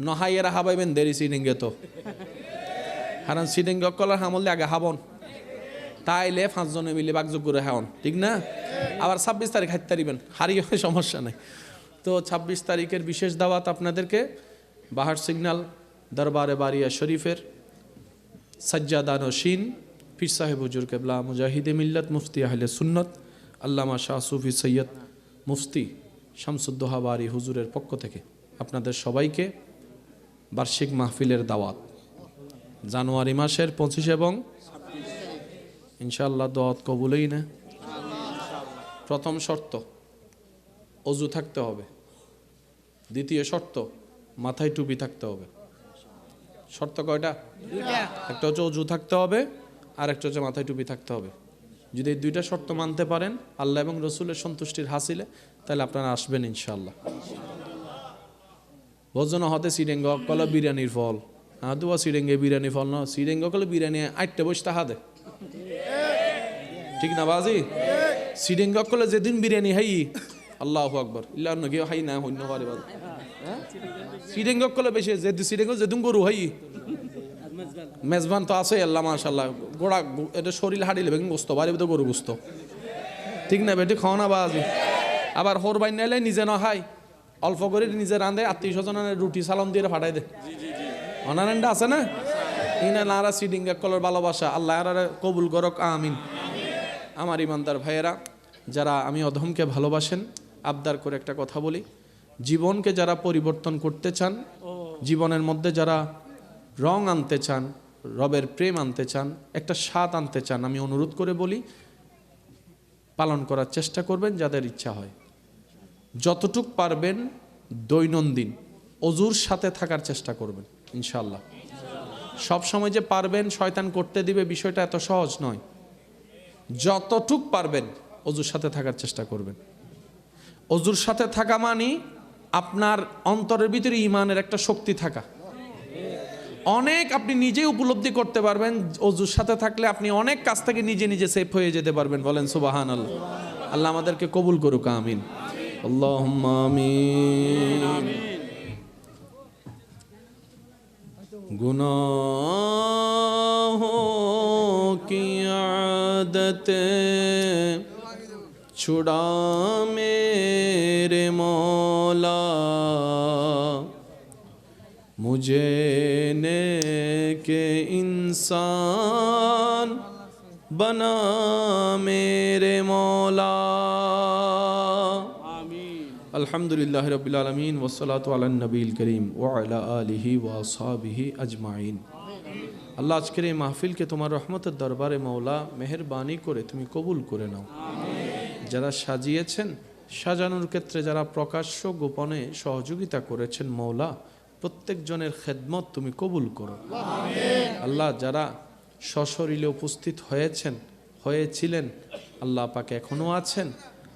S1: নহাইয়েরা হাবাইবেন দেরি সিডিংয়ে, তো কারণ সিডিং কলার হামলে আগে হাবন, তাইলে 5 জনে মিলে বাগযোগ করে হাওন, ঠিক না? আবার 26 তারিখ হাইতে পারিবেন, হারিয়ে সমস্যা নেই। তো 26 তারিখের বিশেষ দাওয়াত আপনাদেরকে বাহার সিগন্যাল দরবারে বারিয়া শরীফের সাজ্জাদা নশীন পীর সাহেব হুজুর কেবলা মুজাহিদে মিল্লাত মুফতি আহলে সুন্নত আল্লামা শাহ সুফি সৈয়দ মুফতি শামসুদ্দোহা বারি হুজুরের পক্ষ থেকে আপনাদের সবাইকে বার্ষিক মাহফিলের দাওয়াত জানুয়ারি মাসের 25 এবং ইনশাআল্লাহ দাওয়াত কবুলই না। প্রথম শর্ত অজু থাকতে হবে। দ্বিতীয় শর্ত মাথায় টুপি থাকতে হবে। শর্ত কয়টা? একটা হচ্ছে অজু থাকতে হবে, আর একটা হচ্ছে মাথায় টুপি থাকতে হবে। যদি এই 2টা শর্ত মানতে পারেন আল্লাহ এবং রসুলের সন্তুষ্টির হাসিলে, তাহলে আপনারা আসবেন ইনশাআল্লাহ। ভোজন হতে সিডেঙ্গ কলে বিরিয়ানির ফল, হ্যাঁ দুয়া সিডেঙ্গে বিরিয়ানি ফল না, সিডেঙ্গ কলে বিরিয়ানি 8টে বসতে হাতে, ঠিক না বাজি? সিডেঙ্গ কলে যেদিন বিরিয়ানি হাই আল্লাহু আকবার, ইল্লাহ নগি হাই না হইন্য পারে বাজ। সিডেঙ্গ কলে বেশি সিডেঙ্গ যেদিন গরু হাই মেজবান তো আছে আল্লাহ মাশাআল্লাহ, গোড়া এটা শরীর হাড়িলে বেগম গোস্ত বাড়ি তো গরু গোস্ত, ঠিক না বেটি? খাও না বাজি। আবার হোর বাইন নাইলে নিজে না খাই, অল্প করে নিজে রাঁধে, আত্মীয় স্বজনের রুটি সালাম দিয়ে ফাটাই দে। অনারেন্ডা আছে না? ইনা নারা সিডিঙ্গা কলর ভালোবাসা আল্লাহ কবুল করক, আমিন। আমার ইমানদার ভাইয়েরা, যারা আমি অধমকে ভালোবাসেন, আবদার করে একটা কথা বলি, জীবনকে যারা পরিবর্তন করতে চান, জীবনের মধ্যে যারা রং আনতে চান, রবের প্রেম আনতে চান, একটা স্বাদ আনতে চান, আমি অনুরোধ করে বলি পালন করার চেষ্টা করবেন যাদের ইচ্ছা হয়। যতটুক পারবেন দৈনন্দিন অজুর সাথে থাকার চেষ্টা করবেন ইনশাআল্লাহ। সব সময় যে পারবেন শয়তান করতে দিবে বিষয়টা এত সহজ নয়। যতটুক পারবেন অজুর সাথে থাকার চেষ্টা করবেন। অজুর সাথে থাকা মানে আপনার অন্তরের ভিতরে ঈমানের একটা শক্তি থাকা। অনেক আপনি নিজেই উপলব্ধি করতে পারবেন অজুর সাথে থাকলে, আপনি অনেক কাজ থেকে নিজে নিজে সেফ হয়ে যেতে পারবেন। বলেন সুবহানাল্লাহ। আল্লাহ আমাদেরকে কবুল করুক, আমিন। আল্লাহুম্মা আমিন। गुनाहों की आदतें छुड़ा मेरे मौला, मुझे नेके इंसान बना मेरे मौला। আলহামদুলিল্লাহ রাব্বিল আলামিন ওয়াসসালাতু আলা নবীল করিম ওয়া আলা আলিহি ওয়া আসহাবিহি আজমাইন। আল্লাহ আজকের এই মাহফিলকে তোমার রহমতের দরবারে মওলা মেহেরবানি করে তুমি কবুল করে নাও। যারা সাজিয়েছেন, সাজানোর ক্ষেত্রে যারা প্রকাশ্য গোপনে সহযোগিতা করেছেন মওলা, প্রত্যেকজনের খেদমত তুমি কবুল করো। আল্লাহ যারা সশরীরে উপস্থিত হয়েছিলেন, আল্লাহ পাক এখনো আছেন,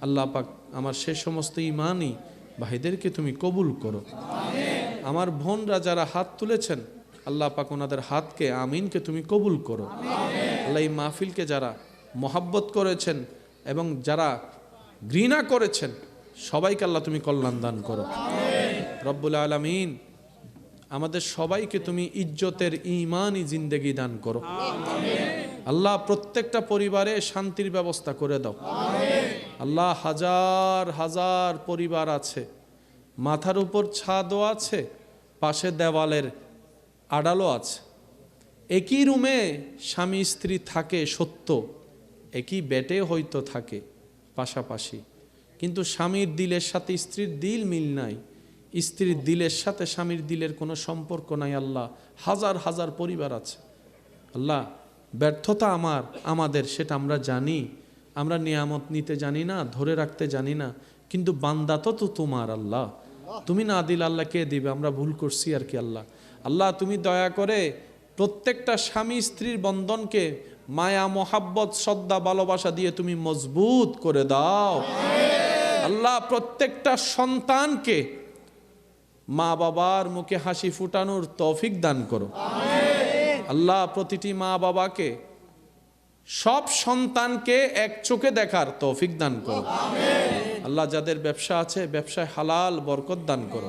S1: আল্লাহ পাক আমার সে সমস্ত ইমানই ভাইদেরকে তুমি কবুল করো। আমার বোনরা যারা হাত তুলেছেন আল্লাহ পাক ওনাদের হাতকে আমিনকে তুমি কবুল করো। আল্লাহ এই মাহফিলকে যারা মহাব্বত করেছেন এবং যারা ঘৃণা করেছেন সবাইকে আল্লাহ তুমি কল্যাণ দান করো। রব্বুল আলামিন আমাদের সবাইকে তুমি ইজ্জতের ঈমানি জিন্দেগি দান করো। আল্লাহ প্রত্যেকটা পরিবারে শান্তির ব্যবস্থা করে দাও। আল্লাহ হাজার হাজার পরিবার আছে, মাথার উপর ছাদও আছে, পাশে দেওয়ালের আড়ালও আছে, একই রুমে স্বামী স্ত্রী থাকে সত্য, একই বেডে হয়তো থাকে পাশাপাশি, কিন্তু স্বামীর দিলের সাথে স্ত্রীর দিল মিল নাই, স্ত্রীর দিলের সাথে স্বামীর দিলের কোনো সম্পর্ক নাই। আল্লাহ হাজার হাজার পরিবার আছে। আল্লাহ ব্যর্থতা আমাদের সেটা আমরা জানি, আমরা নিয়ামত নিতে জানি না, ধরে রাখতে জানি না, কিন্তু বান্দা তো তোমার। আল্লাহ তুমি না দিলে আল্লাহ কে দিবে? আমরা ভুল করছি আর কি। আল্লাহ আল্লাহ তুমি দয়া করে প্রত্যেকটা স্বামী স্ত্রীর বন্ধনকে মায়া মোহাব্বত শ্রদ্ধা ভালোবাসা দিয়ে তুমি মজবুত করে দাও। আল্লাহ প্রত্যেকটা সন্তানকে মা বাবার মুখে হাসি ফুটানোর তৌফিক দান করো। আল্লাহ প্রতিটি মা বাবাকে সব সন্তানকে এক চোখে দেখার তৌফিক দান করো। আল্লাহ যাদের ব্যবসা আছে ব্যবসায় হালাল বরকত দান করো।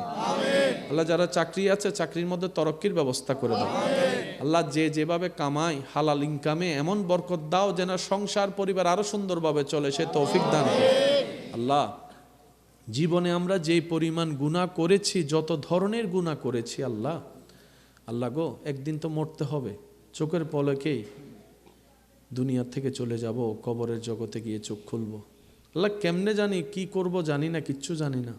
S1: আল্লাহ যারা চাকরি আছে চাকরির মধ্যে তরক্কির ব্যবস্থা করে দাও। আল্লাহ যে যেভাবে কামাই হালাল ইনকামে এমন বরকত দাও যেন সংসার পরিবার আরো সুন্দরভাবে চলে, সে তৌফিক দান করো। আল্লাহ জীবনে আমরা যে পরিমাণ গুনাহ করেছি, যত ধরনের গুনাহ করেছি, আল্লাহ আল্লাহ গো একদিন তো মরতে হবে, চোখের পলকেই দুনিয়া থেকে চলে যাব, কবরের জগতে গিয়ে চোখ খুলব। আল্লাহ কেমনে জানি কি করব জানি না, কিচ্ছু জানি না।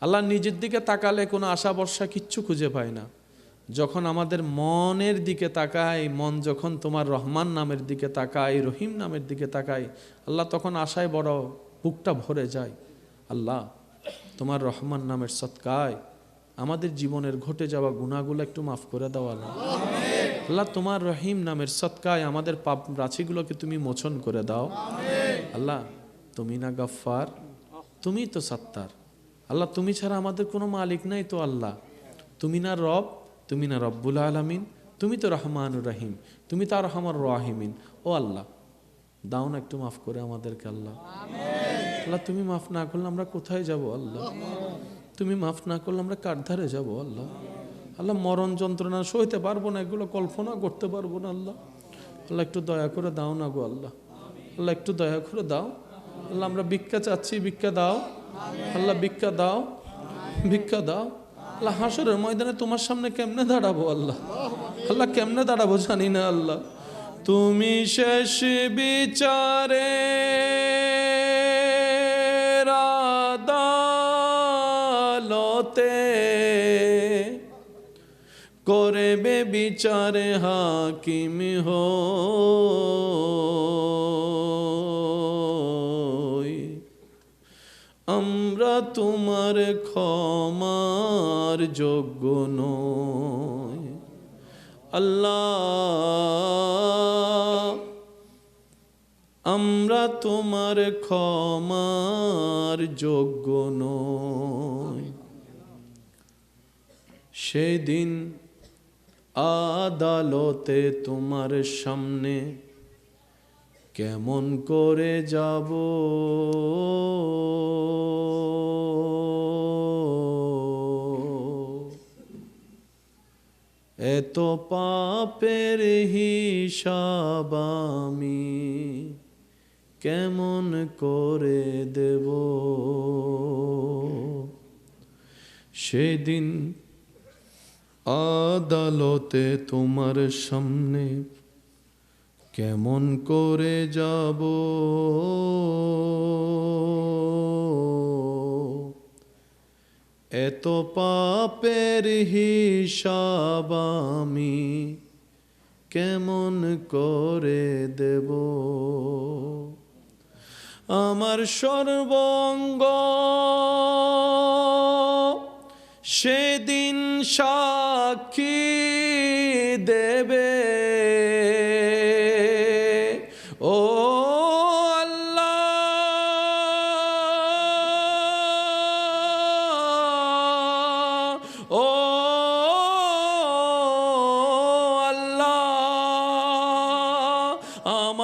S1: আল্লাহ নিজের দিকে তাকালে কোনো আশা ভরসা কিচ্ছু খুঁজে পায় না। যখন আমাদের মনের দিকে তাকাই, মন যখন তোমার রহমান নামের দিকে তাকাই, রহিম নামের দিকে তাকাই, আল্লাহ তখন আশায় বড় বুকটা ভরে যায়। আল্লাহ তোমার রহমান নামের সৎকায় আমাদের জীবনের ঘটে যাওয়া গুনাহগুলো একটু মাফ করে দাও। আল্লাহ আল্লাহ তোমার রহিম নামের সৎকায় আমাদের পাপ রাশিগুলোকে তুমি মোচন করে দাও। আল্লাহ তুমি না গফফার, তুমি তো সত্তার। আল্লাহ তুমি ছাড়া আমাদের কোনো মালিক নাই তো। আল্লাহ তুমি না রব, তুমি না রব্বুল আলামিন, তুমি তো রহমানুর রহিম, তুমি তো আরহামুর রাহিমিন। ও আল্লাহ দাও না একটু মাফ করে আমাদেরকে। আল্লাহ আল্লাহ তুমি মাফ না করলে আমরা কোথায় যাব? আল্লাহ তুমি মাফ না করলে আমরা কার ধারে যাব? আল্লাহ আল্লাহ মরণ যন্ত্রণা সইতে পারবো না, এগুলো কল্পনা করতে পারবো না। আল্লাহ আল্লাহ একটু দয়া করে দাও না গো। আল্লাহ আল্লাহ একটু দয়া করে দাও। আল্লাহ আমরা ভিক্ষা চাচ্ছি, ভিক্ষা দাও। আল্লাহ ভিক্ষা দাও, ভিক্ষা দাও। আল্লাহ হাসরের ময়দানে তোমার সামনে কেমনে দাঁড়াবো? আল্লাহ আল্লাহ কেমনে দাঁড়াবো জানি না। আল্লাহ তুমি শেষ বিচারে আদালতে করবে বিচারে হাকিম হই। আমরা তোমার ক্ষমার যোগ্য নই। আল্লাহ আমরা তোমার ক্ষমার যোগ্য নই। সেদিন আদালতে তোমার সামনে কেমন করে যাব? এত পাপের হিসাব আমি কেমন করে দেব? সেদিন আদালতে তোমার সামনে কেমন করে যাব? এত পাপের হিসাব আমি কেমন করে দেব? আমার সর্বঙ্গ সেদিন সাক্ষী দেবে। ও আল্লাহ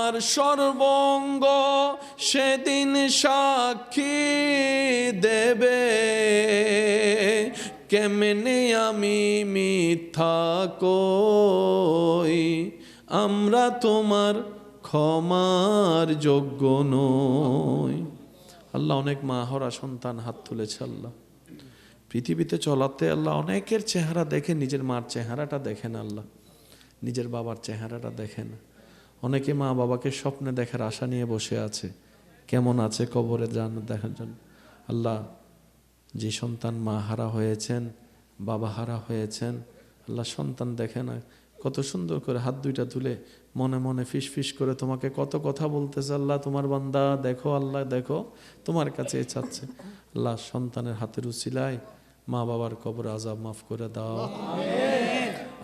S1: আমার সর্বঙ্গ সেদিন সাক্ষী দেবে, কেমনে আমি মিথ্যা কই, আমরা তোমার ক্ষমার যোগ্য নই। আল্লাহ অনেক মা হারা সন্তান হাত তুলেছে। আল্লাহ পৃথিবীতে চলাতে আল্লাহ অনেকের চেহারা দেখে, নিজের মার চেহারাটা দেখেন, আল্লাহ নিজের বাবার চেহারাটা দেখেন। অনেকে মা বাবাকে স্বপ্নে দেখার আশা নিয়ে বসে আছে, কেমন আছে কবরে যান দেখার জন্য। আল্লাহ যে সন্তান মা হারা হয়েছেন, বাবা হারা হয়েছেন, আল্লাহ সন্তান দেখে না, কত সুন্দর করে হাত দুইটা তুলে মনে মনে ফিস ফিস করে তোমাকে কত কথা বলতেছে। আল্লাহ তোমার বান্দা দেখো, আল্লাহ দেখো, তোমার কাছে চাচ্ছে। আল্লাহ সন্তানের হাতের উসিলায় মা বাবার কবর আযাব মাফ করে দাও।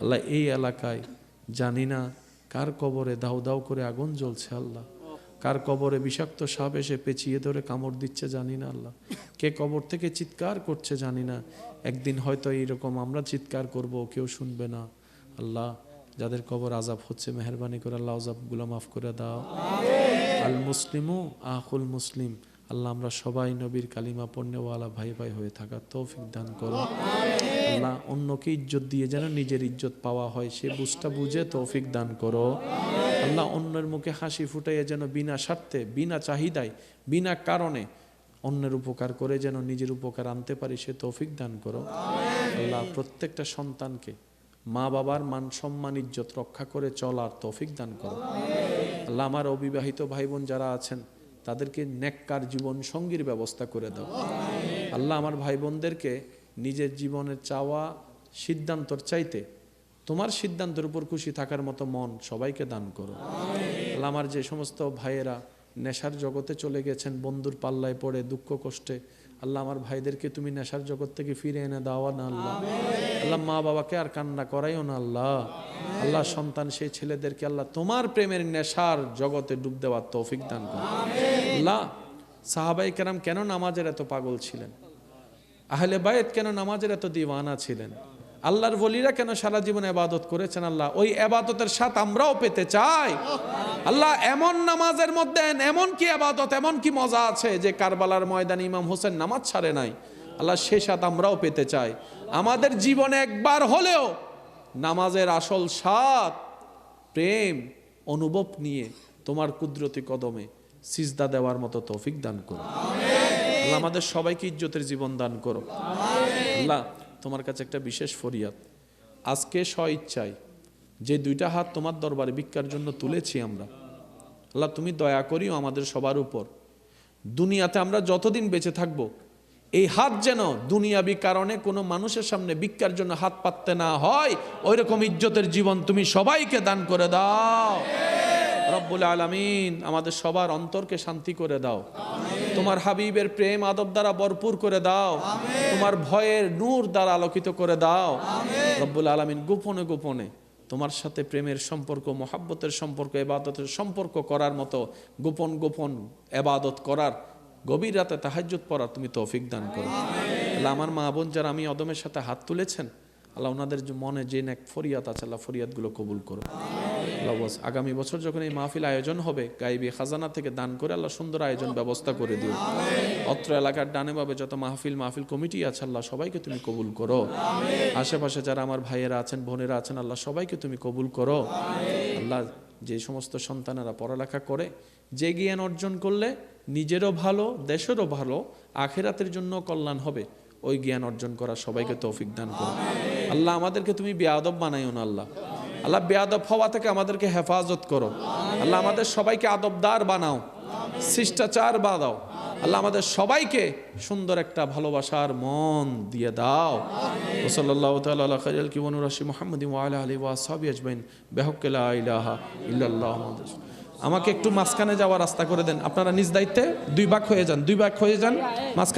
S1: আল্লাহ এই এলাকায় জানি না কার কবরে দাউ দাউ করে আগুন জ্বলছে, আল্লাহ কার কবরে বিষাক্ত সাপ এসে পেঁচিয়ে ধরে কামড় দিচ্ছে জানি না, আল্লাহ কে কবর থেকে চিৎকার করছে জানি না। একদিন হয়তো এইরকম আমরা চিৎকার করব, কেউ শুনবে না। আল্লাহ যাদের কবর আযাব হচ্ছে মেহেরবানি করে আল্লাহ আযাবগুলো মাফ করে দাও। আল মুসলিমু আখুল মুসলিম, আল্লাহ আমরা সবাই নবীর কালিমা পণ্যওয়ালা ভাই ভাই হয়ে থাকার তৌফিক দান করো। আল্লাহ অন্যকে ইজ্জত দিয়ে যেন নিজের ইজ্জত পাওয়া হয় সে বুঝটা বুঝে তৌফিক দান করো। আল্লাহ অন্যের মুখে হাসি ফুটাইয়া যেন বিনা স্বার্থে, বিনা চাহিদায়, বিনা কারণে অন্যের উপকার করে যেন নিজের উপকার আনতে পারি সে তৌফিক দান করো। আল্লাহ প্রত্যেকটা সন্তানকে মা বাবার মান সম্মান ইজ্জত রক্ষা করে চলার তৌফিক দান করো। আল্লাহ আমার অবিবাহিত ভাই বোন যারা আছেন তাদেরকে নেককার জীবন সঙ্গীর ব্যবস্থা করে দাও। আল্লাহ আমার ভাই বোনদেরকে নিজের জীবনের চাওয়া সিদ্ধান্তর চাইতে তোমার সিদ্ধান্তের উপর খুশি থাকার মতো মন সবাইকে দান করো। আল্লাহ আমার যে সমস্ত ভাইয়েরা নেশার জগতে চলে গেছেন, বন্ধুর পাল্লায় পড়ে দুঃখ কষ্টে, আল্লাহ আমার ভাইদেরকে তুমি নেশার জগৎ থেকে ফিরে এনে দাও না আল্লাহ। আল্লাহ মা বাবাকে আর কান্না করাইও না আল্লাহ। আল্লাহ সন্তান সেই ছেলেদেরকে আল্লাহ তোমার প্রেমের নেশার জগতে ডুব দেওয়ার তৌফিক দান করো। আল্লাহ সাহাবায়ে কেরাম কেন নামাজের এত পাগল ছিলেন, আহলে বায়েত কেন নামাজের এত দিওয়ানা ছিলেন, আল্লাহর ওলিরা কেন সারা জীবন ইবাদত করেছেন, আল্লাহ ওই ইবাদতের স্বাদ আমরাও পেতে চাই। আল্লাহ এমন নামাজের মধ্যে এমন কি ইবাদত, এমন কি মজা আছে যে কারবালার ময়দানে ইমাম হোসেন নামাজ ছাড়ে নাই। আল্লাহ সে স্বাদ আমরাও পেতে চাই। আমাদের জীবনে একবার হলেও নামাজের আসল স্বাদ প্রেম অনুভব নিয়ে তোমার কুদরতি কদমে সিজদা দেওয়ার মতো তৌফিক দান করো। আল্লাহ আমাদের সবাইকে ইজ্জতের জীবন দান করো। আল্লাহ তোমার কাছে একটা বিশেষ ফরিয়াদ, আজকে স্ব ইচ্ছায় যে দুইটা হাত তোমার দরবারে ভিক্ষার জন্য তুলেছি আমরা, আল্লাহ তুমি দয়া করিও আমাদের সবার উপর। দুনিয়াতে আমরা যতদিন বেঁচে থাকবো এই হাত যেন দুনিয়াবি কারণে কোনো মানুষের সামনে ভিক্ষার জন্য হাত পাততে না হয়, ওই রকম ইজ্জতের জীবন তুমি সবাইকে দান করে দাও। রব্বুল আলামিন আমাদের সবার অন্তরকে শান্তি করে দাও। তোমার হাবিবের প্রেম আদব দ্বারা ভরপুর করে দাও। তোমার ভয়ের নূর দ্বারা আলোকিত করে দাও। রব্বুল আলামিন গোপনে গোপনে তোমার সাথে প্রেমের সম্পর্ক, মহাব্বতের সম্পর্ক, ইবাদতের সম্পর্ক করার মতো গোপন গোপন ইবাদত করার, গভীর রাতে তাহাজ্জুদ পড়ার তুমি তৌফিক দান করো। আল্লাহ আমার মা বোন যারা আমি অদমের সাথে হাত তুলেছেন, আল্লাহ ওনাদের মনে যে নেক ফরিয়াদ আছে আল্লাহ ফরিয়াদগুলো কবুল করো। আগামী বছর যখন এই মাহফিল আয়োজন হবে গাইবি খাজানা থেকে দান করে আল্লাহ সুন্দর আয়োজন ব্যবস্থা করে দিও। অত্র এলাকার ডানে বামে যত মাহফিল কমিটি আছে আল্লাহ সবাইকে তুমি কবুল করো। আশেপাশে যারা আমার ভাইয়েরা আছেন, বোনেরা আছেন, আল্লাহ সবাইকে তুমি কবুল করো। আল্লাহ যে সমস্ত সন্তানেরা পড়ালেখা করে যে জ্ঞান অর্জন করলে নিজেরও ভালো, দেশেরও ভালো, আখিরাতের জন্য কল্যাণ হবে, ওই জ্ঞান অর্জন করা সবাইকে তৌফিক দান করো। আল্লাহ আমাদেরকে তুমি বেয়াদব বানাইও না আল্লাহ। আল্লাহ বেয়াদব হওয়া থেকে আমাদেরকে হেফাজত করো। আল্লাহ আমাদের সবাইকে আদবদার বানাও, শিষ্টাচার বানাও। আল্লাহ আমাদের সবাইকে সুন্দর একটা ভালোবাসার মন দিয়ে দাও। সাল্লাল্লাহু তাআলা আলা খাইরিল কিওয়ানুর রাশি মুহাম্মাদিন ওয়া আলা আলিহি ওয়া আসহাবিহি আজমাইন বিহাক্কি লা ইলাহা ইল্লাল্লাহ। আমাকে একটু মাঝখানে যাওয়ার রাস্তা করে দেন। আপনারা নিজ দায়িত্বে দুই ভাগ হয়ে যান, মাঝখানে